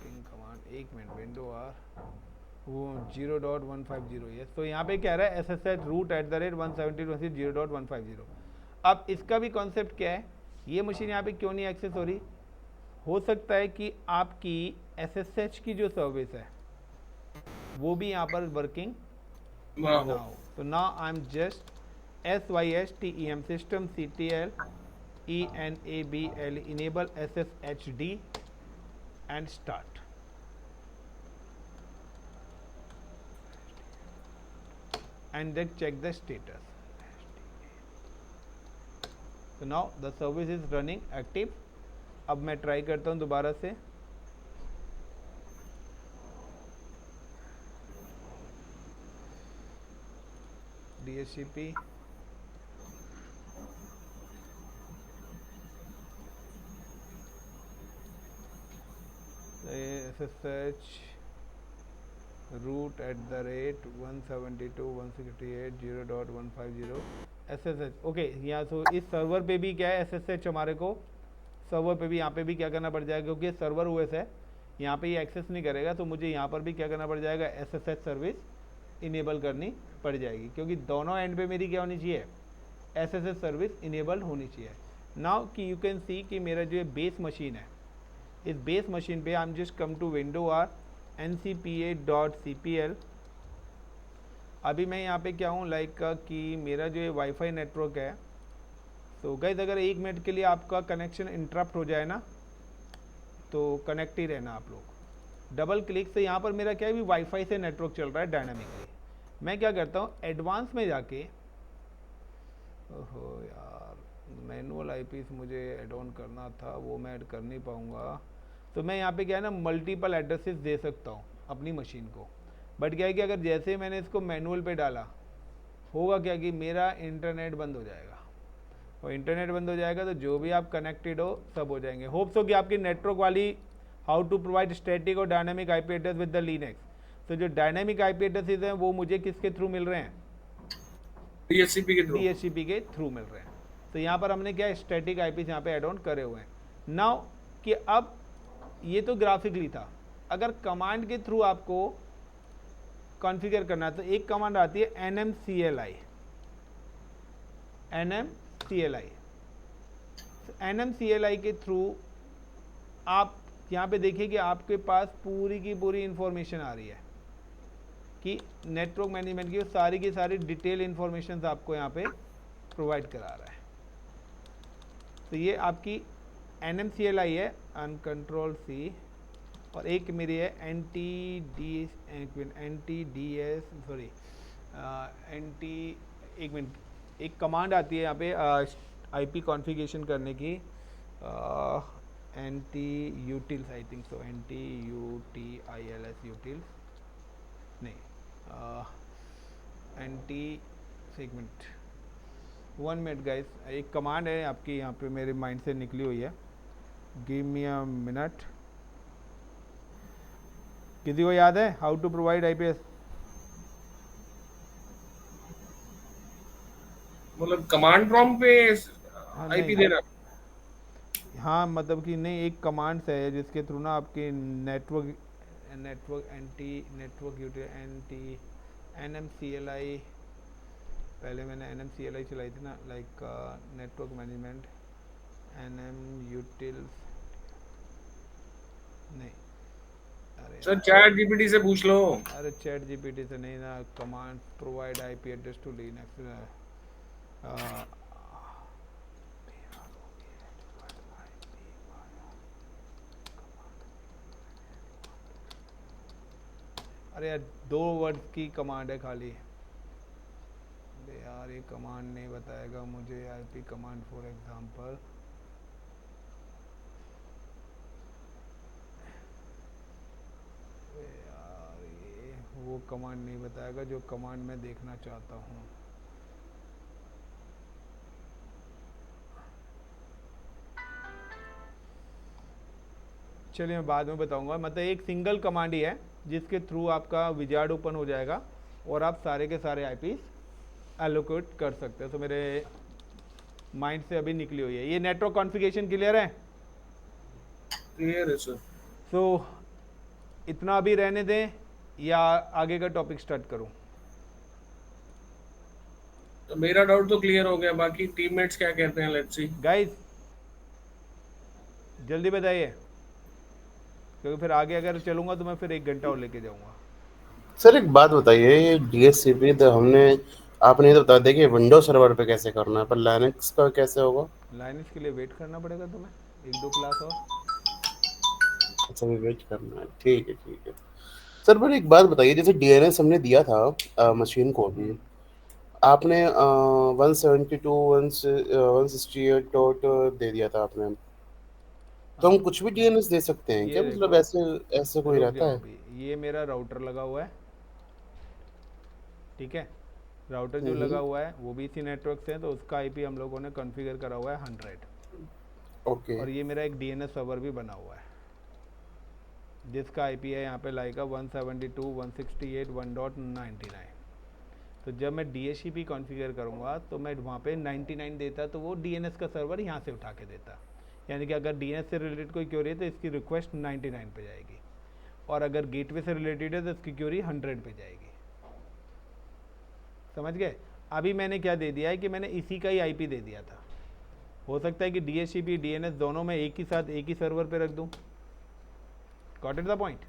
पिंग कमांड, एक मिनट, विंडो आर वो 0.150 यस। तो यहाँ पे क्या रहा है, SSH रूट @170.150। अब इसका भी कॉन्सेप्ट क्या है, ये मशीन यहाँ पे क्यों नहीं एक्सेस हो रही? हो सकता है कि आपकी SSH की जो सर्विस है वो भी यहाँ पर वर्किंग ना ना हो। हो। तो now I am just SYSTEM system CTL ENABL enable SSHD and start. And then check the status. So now the service is running active. अब मैं ट्राई करता हूँ दोबारा से। DHCP SSH root @172.168 0.150 okay. यहाँ तो इस सर्वर पे भी क्या है, SSH हमारे को सर्वर पे भी, यहाँ पे भी क्या करना पड़ जाएगा, क्योंकि सर्वर OS है, यहाँ पे ये एक्सेस नहीं करेगा, तो मुझे यहाँ पर भी क्या करना पड़ जाएगा, SSH सर्विस इनेबल करनी पड़ जाएगी, क्योंकि दोनों एंड पे मेरी क्या होनी चाहिए, SSH सर्विस इनेबल होनी चाहिए। नाउ कि यू कैन सी कि मेरा जो बेस मशीन है, इस बेस मशीन पे I am just come to window R ncpa.cpl। अभी मैं यहाँ पे क्या हूँ, लाइक कि मेरा जो ये वाईफाई नेटवर्क है, तो गाइस अगर 1 मिनट के लिए आपका कनेक्शन इंटरप्ट हो जाए ना, तो कनेक्ट ही रहना आप लोग। डबल क्लिक से यहाँ पर मेरा क्या है, भी वाईफाई से नेटवर्क चल रहा है डायनामिकली। मैं क्या करता हूँ, एडवांस में जाके, ओहो यार, मैनुअल आईपीस मुझे ऐड ऑन करना था, वो मैं ऐड कर नहीं पाऊँगा। तो मैं यहाँ पे क्या है ना, मल्टीपल एड्रेसेस दे सकता हूँ अपनी मशीन को। बट क्या है कि अगर जैसे ही मैंने इसको मैनुअल पे डाला, होगा क्या कि मेरा इंटरनेट बंद हो जाएगा, और इंटरनेट बंद हो जाएगा तो जो भी आप कनेक्टेड हो सब हो जाएंगे। होप्स हो कि आपकी नेटवर्क वाली हाउ टू प्रोवाइड स्टैटिक और dynamic IP address with the Linux. तो जो डायनामिक आईपी एड्रेसेस हैं वो मुझे किसके थ्रू मिल रहे हैं, DHCP के थ्रू। DHCP के थ्रू मिल रहे हैं। तो यहाँ पर हमने क्या स्टैटिक आईपी यहाँ पे एड ऑन करे हुए हैं। नाउ कि अब ये तो ग्राफिकली था, अगर कमांड के थ्रू आपको कॉन्फ़िगर करना है तो एक कमांड आती है nmcli। nmcli के थ्रू आप यहाँ पे देखिए कि आपके पास पूरी की पूरी इंफॉर्मेशन आ रही है कि नेटवर्क मैनेजमेंट की सारी डिटेल इंफॉर्मेशन आपको यहाँ पे प्रोवाइड करा रहा है। तो ये आपकी nmcli है, अनकंट्रोल सी, और एक मेरी है NTDS, एक मिनट, एक कमांड आती है यहाँ पे आईपी कॉन्फ़िगरेशन करने की, NT-utils आई थिंक सो, NT-utils utils नहीं, एक मिनट, 1 मिनट गाइस, एक कमांड है आपकी यहाँ पे मेरे माइंड से निकली हुई है, गिव मी अ मिनट। किसी को याद है हाउ टू प्रोवाइड आईपीएस? मतलब कमांड प्रॉम्प्ट पे आईपी देना। हाँ, मतलब कि नहीं, एक कमांड है जिसके थ्रू ना आपके नेटवर्क एंटी NMCLI, पहले मैंने NMCLI चलाई थी ना, लाइक नेटवर्क मैनेजमेंट, NM-utils नहीं, अरे सर चैट जीपीटी से पूछ लो। अरे चैट जीपीटी से नहीं ना, command provide IP address to Linux, अरे यार 2 वर्ड की कमांड है खाली। अरे यार ये कमांड नहीं बताएगा मुझे, आईपी कमांड फॉर एग्जांपल, यार ये वो कमांड नहीं बताएगा जो कमांड मैं देखना चाहता हूँ। चलिए मैं बाद में बताऊंगा। मतलब एक सिंगल कमांड ही है जिसके थ्रू आपका विजार्ड ओपन हो जाएगा और आप सारे के सारे आईपीस एलोकेट कर सकते हो। तो मेरे माइंड से अभी निकली हुई है। ये नेटवर्क कॉन्फ़िगरेशन क्लियर है? क्लियर है सर। सो इतना अभी रहने दें या आगे का टॉपिक स्टार्ट करूं? तो मेरा डाउट तो क्लियर हो गया, बाकी टीममेट्स क्या कहते हैं, लेट्स सी। गाइस जल्दी बताइए, क्योंकि फिर आगे अगर चलूंगा तो मैं फिर 1 घंटा और लेके जाऊंगा। सर एक बात बताइए, ये डीएचसीपी तो आपने तो बता दिया कि विंडोज सर्वर पे कैसे करना है, पर लाइनक्स का कैसे होगा? लाइनक्स के लिए वेट करना पड़ेगा तुम्हें 1-2 क्लास और। अच्छा, भी वेट करना है, ठीक है ठीक है। सर पर एक बात बताइए, जैसे डीएनएस हमने दिया था मशीन को भी, आपने 172 168 डॉट दे दिया था आपने, तो हम कुछ भी डीएनएस दे सकते हैं क्या? ये मतलब देखो, ऐसे ऐसे कोई रुक रहता जाओ है? अभी। ये मेरा राउटर लगा हुआ है, ठीक है। राउटर जो लगा हुआ है वो भी इसी नेटवर्क से है, तो उसका आईपी हम लोगों ने कॉन्फ़िगर करा हुआ है 100। ओके और ये मेरा एक डीएनएस सर्वर भी बना हुआ है जिसका आईपी है यहाँ पे लाइका 172.168.1.99। तो जब मैं डीएचसीपी कॉन्फ़िगर करूँगा तो मैं वहाँ पे 99 देता, तो वो डीएनएस का सर्वर यहाँ से उठा के देता। यानी कि अगर डीएनएस से रिलेटेड कोई क्वेरी है तो इसकी रिक्वेस्ट 99 पे जाएगी, और अगर गेटवे से रिलेटेड है तो इसकी क्वेरी 100 पे जाएगी। समझ गए? अभी मैंने क्या दे दिया है कि मैंने इसी का ही आईपी दे दिया था। हो सकता है कि डीएचसीपी डीएनएस दोनों में एक ही साथ एक ही सर्वर पे रख दूं। Got it the point?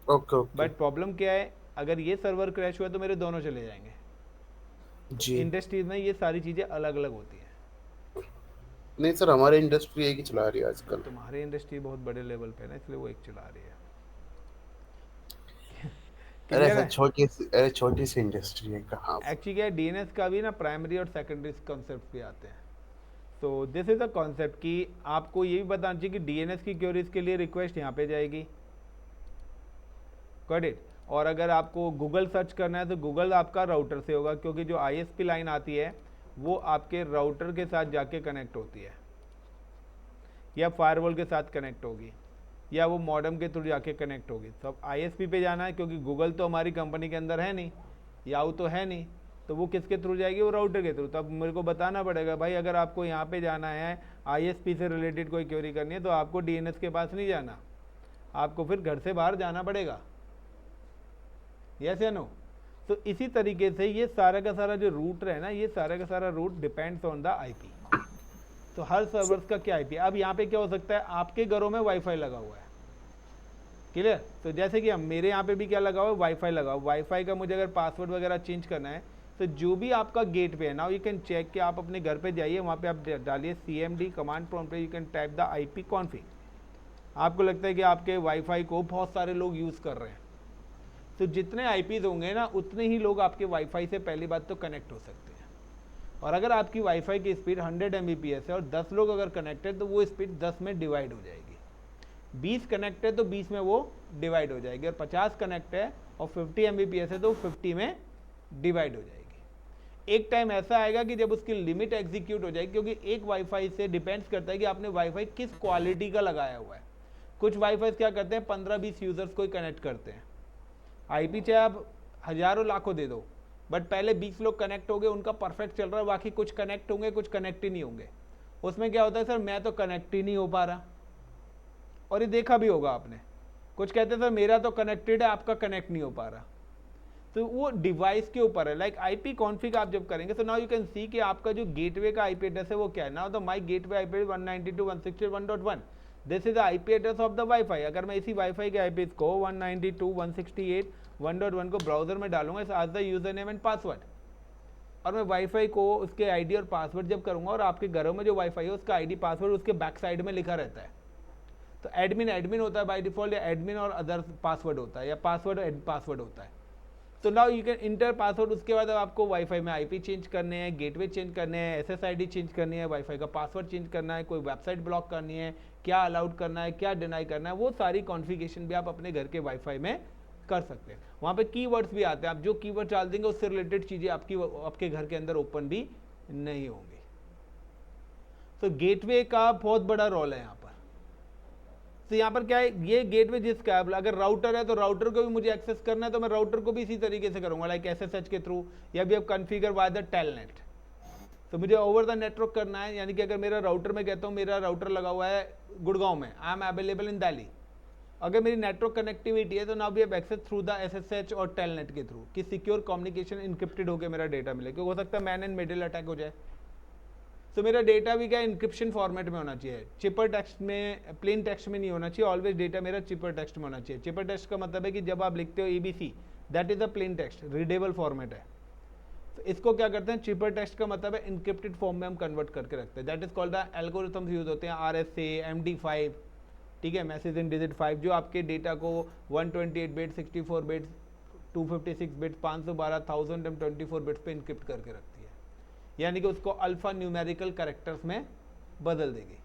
Okay okay but problem क्या है, अगर ये सर्वर क्रैश हुआ तो मेरे दोनों चले जाएंगे। जी। इंडस्ट्रीज में ये सारी चीज़ें अलग अलग होती हैं। नहीं सर, हमारे इंडस्ट्री एक ही चला रही है आजकल। तुम्हारी इंडस्ट्री बहुत बड़े लेवल पे है ना, इसलिए वो एक चला रही है। अरे क्लियर सर है? छोटी सी इंडस्ट्री है कहाँ से? एक्चुअली क्या है, डीएनएस का भी ना प्राइमरी और सेकेंडरी कॉन्सेप्ट भी आते हैं। तो दिस इज अ कॉन्सेप्ट कि आपको ये भी बताना चाहिए कि डीएनएस की क्वेरीज के लिए रिक्वेस्ट यहाँ पे जाएगी। Got it? और अगर आपको गूगल सर्च करना है तो गूगल आपका राउटर से होगा, क्योंकि जो आईएसपी लाइन आती है वो आपके राउटर के साथ जाके कनेक्ट होती है, या फायरवॉल के साथ कनेक्ट होगी, या वो मॉडेम के थ्रू जाके कनेक्ट होगी। तो अब आईएसपी पे जाना है, क्योंकि गूगल तो हमारी कंपनी के अंदर है नहीं, याहू तो है नहीं, तो वो किसके थ्रू जाएगी? वो राउटर के थ्रू। तब मेरे को बताना पड़ेगा भाई, अगर आपको यहाँ पे जाना है आईएसपी से रिलेटेड कोई क्वेरी करनी है तो आपको डीएनएस के पास नहीं जाना, आपको फिर घर से बाहर जाना पड़ेगा। यस या नो? तो इसी तरीके से ये सारा का सारा जो रूट है ना, ये सारा का सारा route depends on the IP. तो हर सर्वर्स का क्या आईपी। अब यहाँ पे क्या हो सकता है, आपके घरों में वाईफाई लगा हुआ है, क्लियर? तो जैसे कि हम मेरे यहाँ पे भी क्या लगा हुआ है, वाईफाई लगा हुआ। वाईफाई का मुझे अगर पासवर्ड वगैरह चेंज करना है तो जो भी आपका गेट पे है ना, यू कैन चेक कि आप अपने घर पे जाइए, वहाँ पे आप डालिए CMD कमांड प्रॉम्प्ट पे, you can type the IP config. आपको लगता है कि आपके वाईफाई को बहुत सारे लोग यूज़ कर रहे हैं, तो जितने IPs होंगे ना उतने ही लोग आपके वाईफाई से पहली बात तो कनेक्ट हो सकते हैं। और अगर आपकी वाईफाई की स्पीड 100 Mbps है और 10 लोग अगर कनेक्टेड, तो वो स्पीड 10 में डिवाइड हो जाएगी। 20 कनेक्ट है तो 20 में वो डिवाइड हो जाएगी, और 50 कनेक्ट है और 50 Mbps है तो 50 में डिवाइड हो जाएगी। एक टाइम ऐसा आएगा कि जब उसकी लिमिट एग्जीक्यूट हो जाएगी, क्योंकि एक वाईफाई से डिपेंड्स करता है कि आपने वाईफाई किस क्वालिटी का लगाया हुआ है। कुछ वाईफाई क्या करते हैं, 15-20 यूजर्स को ही कनेक्ट करते हैं। आईपी चाहे आप हजारों लाखों दे दो, बट पहले 20 लोग कनेक्ट हो गए, उनका परफेक्ट चल रहा है, बाकी कुछ कनेक्ट होंगे कुछ कनेक्ट ही नहीं होंगे। उसमें क्या होता है, सर मैं तो कनेक्ट ही नहीं हो पा रहा। और ये देखा भी होगा आपने, कुछ कहते हैं सर मेरा तो कनेक्टेड है, आपका कनेक्ट नहीं हो पा रहा। तो वो डिवाइस के ऊपर है। लाइक आईपी कॉन्फ़िग आप जब करेंगे तो नाउ यू कैन सी कि आपका जो गेटवे का आईपी एड्रेस है वो क्या है। Now the my gateway IP 192.168.1.1, this is the IP address of the wifi. अगर मैं इसी वाईफाई के आईपी को 192.168.1.1 को ब्राउजर में डालूंगा as the user name and password, और मैं वाईफाई को उसके आईडी और पासवर्ड जब करूंगा, और आपके घरों में जो वाईफाई है उसका आईडी पासवर्ड उसके बैक साइड में लिखा रहता है। तो एडमिन होता है बाय डिफॉल्ट, या एडमिन और अदर पासवर्ड होता है, या पासवर्ड होता है। तो now you can inter password. उसके बाद आपको वाईफाई में आईपी चेंज करने हैं, गेटवे चेंज करने हैं, एसएसआईडी चेंज करनी है, वाईफाई का पासवर्ड चेंज करना है, कोई वेबसाइट ब्लॉक करनी है, क्या अलाउड करना है, क्या डिनाई करना है, वो सारी कॉन्फ़िगरेशन भी आप अपने घर के वाईफाई में कर सकते हैं। वहाँ पे कीवर्ड्स भी आते हैं, आप जो कीवर्ड डाल देंगे उससे रिलेटेड चीज़ें आपके घर के अंदर ओपन भी नहीं होंगी। तो गेटवे का बहुत बड़ा रोल है यहाँ पर। तो यहाँ पर क्या है, ये गेटवे जिसका है, अगर राउटर है तो राउटर को भी मुझे एक्सेस करना है तो मैं राउटर को भी इसी तरीके से करूँगा, लाइक SSH के थ्रू, या भी अब कॉन्फ़िगर बाय द टेलनेट। तो मुझे ओवर द नेटवर्क करना है, यानी कि अगर मेरा राउटर में कहता हूँ मेरा राउटर लगा हुआ है गुड़गांव में, I am available in Delhi, अगर मेरी नेटवर्क कनेक्टिविटी है तो now we have access through the SSH और टेलनेट के थ्रू, कि सिक्योर कम्युनिकेशन इंक्रिप्टेड होकर मेरा डेटा मिले, क्योंकि हो सकता है मैन इन मिडिल अटैक हो जाए। तो मेरा डेटा भी क्या इंक्रिप्शन फॉर्मेट में होना चाहिए, चिपर टेक्स्ट में, प्लेन टेक्स्ट में नहीं होना चाहिए, ऑलवेज डेटा मेरा चिपर टेक्स्ट में होना चाहिए। चिपर टेक्स्ट का मतलब है कि जब आप लिखते हो ABC, that is a plain text, readable format है। तो इसको क्या करते हैं, चिपर टेक्स्ट का मतलब है इंक्रिप्टेड फॉर्म में हम कन्वर्ट करके रखते हैं, that is called the algorithms use होते हैं RSA, MD5, ठीक है, मैसेज इन डिजिट 5, जो आपके डेटा को 128 बिट, 64 बिट, 256 बिट, 512, 1024 बिट्स पे इंक्रिप्ट करके रखती है, यानी कि उसको अल्फा न्यूमेरिकल कैरेक्टर्स में बदल देगी,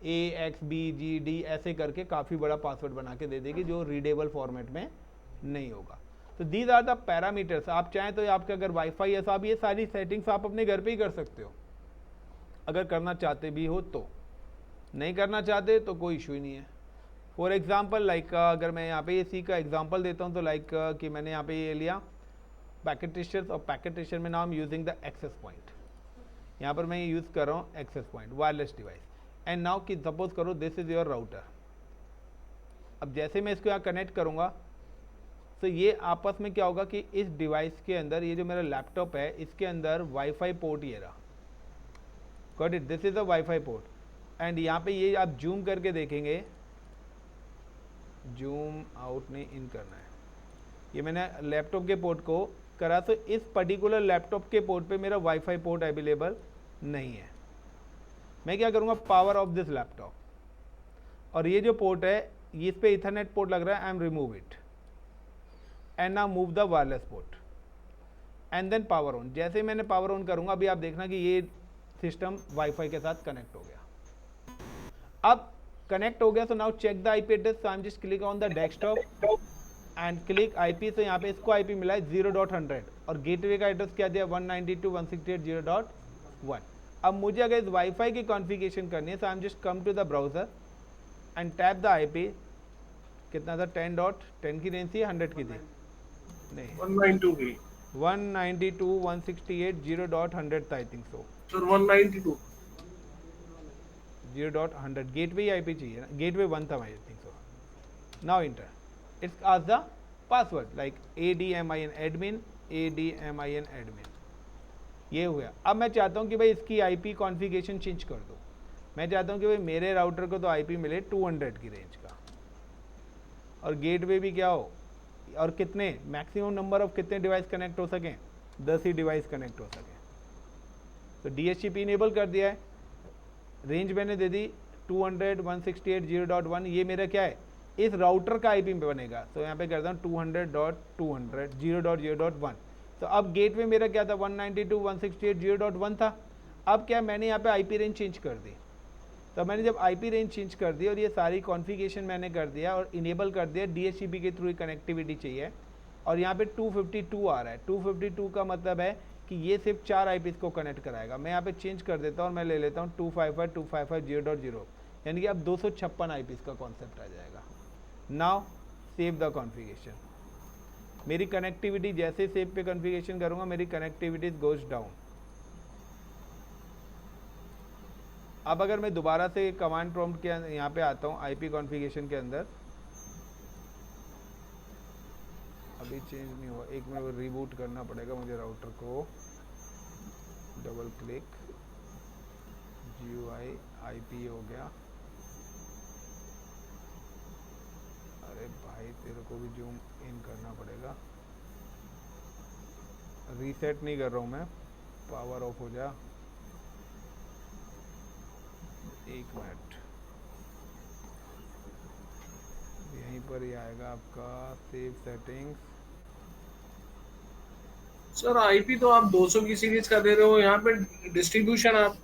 AXBGD ऐसे करके काफ़ी बड़ा पासवर्ड बना के दे देगी, जो रीडेबल फॉर्मेट में नहीं होगा। तो दीज आर द पैरामीटर्स। आप चाहें तो आपके अगर वाईफाई है, साहब ये सारी सेटिंग्स आप अपने घर पे ही कर सकते हो, अगर करना चाहते भी हो तो। नहीं करना चाहते तो कोई इशू ही नहीं है। फॉर एग्जाम्पल लाइक अगर मैं यहाँ पे इसी का एग्जाम्पल देता हूँ तो लाइक कि मैंने यहाँ पे ये लिया पैकेट ट्रेशर्स, और पैकेट ट्रेशर में now I am using the access point, यहाँ पर मैं ये यूज़ कर रहा हूँ access point wireless device. And now कि सपोज करो दिस इज़ योर राउटर। अब जैसे मैं इसको यहाँ कनेक्ट करूँगा तो ये आपस में क्या होगा कि इस डिवाइस के अंदर, ये जो मेरा लैपटॉप है इसके अंदर वाईफाई पोर्ट ये रहा, got it, this is a wifi port. And यहाँ पे ये आप जूम करके देखेंगे, जूम आउट नहीं इन करना है, ये मैंने लैपटॉप के पोर्ट को करा, तो इस पर्टिकुलर लैपटॉप के पोर्ट पे मेरा वाईफाई पोर्ट अवेलेबल नहीं है। मैं क्या करूँगा, पावर ऑफ दिस लैपटॉप, और ये जो पोर्ट है ये इस पे इथरनेट पोर्ट लग रहा है, I am remove it and now move the wireless port and then power on. जैसे मैंने पावर ऑन करूँगा, अभी आप देखना कि ये सिस्टम वाईफाई के साथ कनेक्ट हो गया। अब कनेक्ट हो गया, तो now check the IP address, I am just click on the desktop and click IP। तो यहाँ पे इसको IP मिला है 0.100 और गेटवे का एड्रेस क्या दिया 192.168.0.1। अब मुझे अगर इस वाईफाई की कॉन्फ़िगरेशन करनी है तो I am just come to the browser and tap the IP। कितना था, 10.10 की रेंज थी, 100 की थी, नहीं 192 की 192.168.0.100 था आई थिंक सो, सर 192 0.100 गेटवे IP चाहिए ना, गेटवे 1 था आई think so. Now inter, it's ask the password like ADMIN admin, ये हुआ। अब मैं चाहता हूँ कि भाई इसकी IP कॉन्फ़िगरेशन चेंज कर दो। मैं चाहता हूँ कि भाई मेरे राउटर को तो IP मिले 200 की रेंज का, और गेटवे भी क्या हो, और कितने मैक्सिमम नंबर ऑफ कितने डिवाइस कनेक्ट हो सकें, 10 ही डिवाइस कनेक्ट हो सकें। तो DHCP इनेबल कर दिया है, रेंज मैंने दे दी 200.168.0.1। ये मेरा क्या है, इस राउटर का IP में बनेगा। तो यहाँ पे करता हूँ 200.200.0.0.1। तो अब गेटवे मेरा क्या था 192.168.0.1 था। अब क्या, मैंने यहाँ पे IP रेंज चेंज कर दी। तो मैंने जब IP रेंज चेंज कर दी और ये सारी कॉन्फ़िगरेशन मैंने कर दिया और इनेबल कर दिया, DHCP के थ्रू कनेक्टिविटी चाहिए, और यहाँ पे 252 आ रहा है। 252 का मतलब है कि ये सिर्फ 4 IPs को कनेक्ट कराएगा। मैं यहाँ पे चेंज कर देता हूँ और मैं ले लेता हूँ 255.255.0.0, यानी कि अब 256 IPs का कॉन्सेप्ट आ जाएगा। Now save the configuration. मेरी कनेक्टिविटी जैसे सेव पे कॉन्फ़िगरेशन करूँगा, मेरी कनेक्टिविटी गोज डाउन। अब अगर मैं दोबारा से कमांड प्रॉम्प्ट के यहाँ पे आता हूँ IP कॉन्फ़िगरेशन के अंदर, अभी चेंज नहीं हुआ, एक मिनट रिबूट करना पड़ेगा मुझे राउटर को। डबल क्लिक, GUI IP हो गया। अरे भाई तेरे को भी जूम इन करना पड़ेगा, रीसेट नहीं कर रहा हूँ मैं, पावर ऑफ हो जा, एक मिनट, यहीं पर ही आएगा आपका सेव सेटिंग्स। सर IP तो आप 200 की सीरीज का दे रहे हो, यहाँ पे डिस्ट्रीब्यूशन आप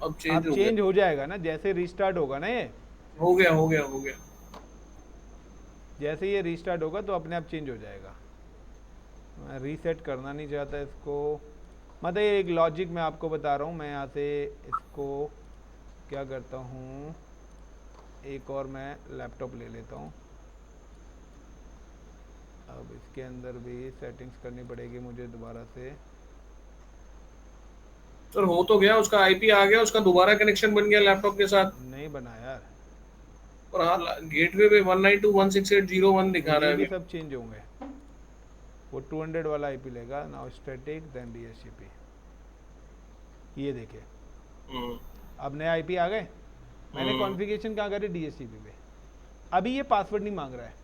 अब चेंज हो जाएगा ना जैसे रिस्टार्ट होगा ना, ये हो गया। जैसे ये रिस्टार्ट होगा तो अपने आप चेंज हो जाएगा। मैं रीसेट करना नहीं चाहता इसको, मतलब ये एक लॉजिक मैं आपको बता रहा हूँ। मैं यहाँ से इसको क्या करता हूँ, एक और मैं लैपटॉप ले लेता हूँ। अब इसके अंदर भी सेटिंग्स करनी पड़ेगी मुझे दोबारा से। सर हो तो गया, उसका आईपी आ गया, उसका दोबारा कनेक्शन बन गया लैपटॉप के साथ। नहीं बना यार, और हाँ, गेटवे पे 192.168.0.1 दिखा रहा ये है भी अभी। सब चेंज होंगे। वो 200 वाला आईपी लेगा, नाउ स्टैटिक देन डीएचसीपी। ये देखिए हम्म, अब नए आईपी आ गए। मैंने कॉन्फ़िगरेशन कहाँ करी, डीएचसीपी पे। अभी ये पासवर्ड नहीं मांग रहा है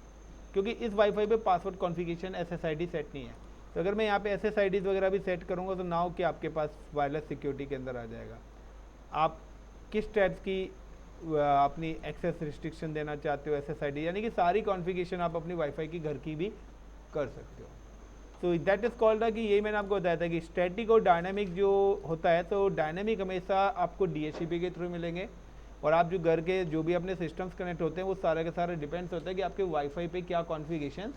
क्योंकि इस वाईफाई पे पासवर्ड कॉन्फ़िगरेशन एसएसआईडी सेट नहीं है। तो अगर मैं यहाँ पे एसएसआईडीज वगैरह भी सेट करूँगा तो नाउ कि आपके पास वायरलेस सिक्योरिटी के अंदर आ जाएगा। आप किस टाइप्स की अपनी एक्सेस रिस्ट्रिक्शन देना चाहते हो एसएसआईडी, यानी कि सारी कॉन्फ़िगरेशन आप अपनी वाईफाई की घर की भी कर सकते हो। सो दैट इज़ कॉल्ड कि यही मैंने आपको बताया था कि स्टैटिक और डायनामिक जो होता है, तो डायनामिक हमेशा आपको डीएचसीपी के थ्रू मिलेंगे और आप जो घर के जो भी अपने सिस्टम्स कनेक्ट होते हैं वो सारे के सारे डिपेंड्स होता है कि आपके वाईफाई पे क्या कॉन्फ़िगरेशन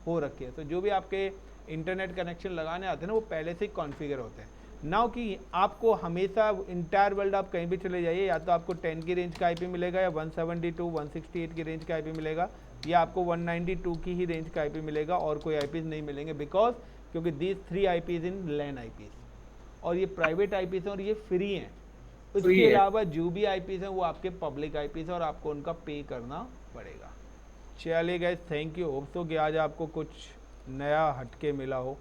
हो रखी है। तो जो भी आपके इंटरनेट कनेक्शन लगाने आते हैं ना वो पहले से कॉन्फ़िगर होते हैं। नाउ कि आपको हमेशा इंटायर वर्ल्ड आप कहीं भी चले जाइए, या तो आपको 10 की रेंज का आईपी मिलेगा या 172 168 की रेंज का आईपी मिलेगा, या आपको 192 की ही रेंज का आईपी मिलेगा और कोई आईपीज नहीं मिलेंगे। बिकॉज क्योंकि these 3 IPs in LAN IPs, और ये प्राइवेट आईपीज हैं और ये फ्री हैं। उसके अलावा जो भी आईपीज हैं वो आपके पब्लिक आईपीज हैं और आपको उनका पे करना पड़ेगा। चलिए guys, thank you. Hope so कि आज आपको कुछ नया हटके मिला हो।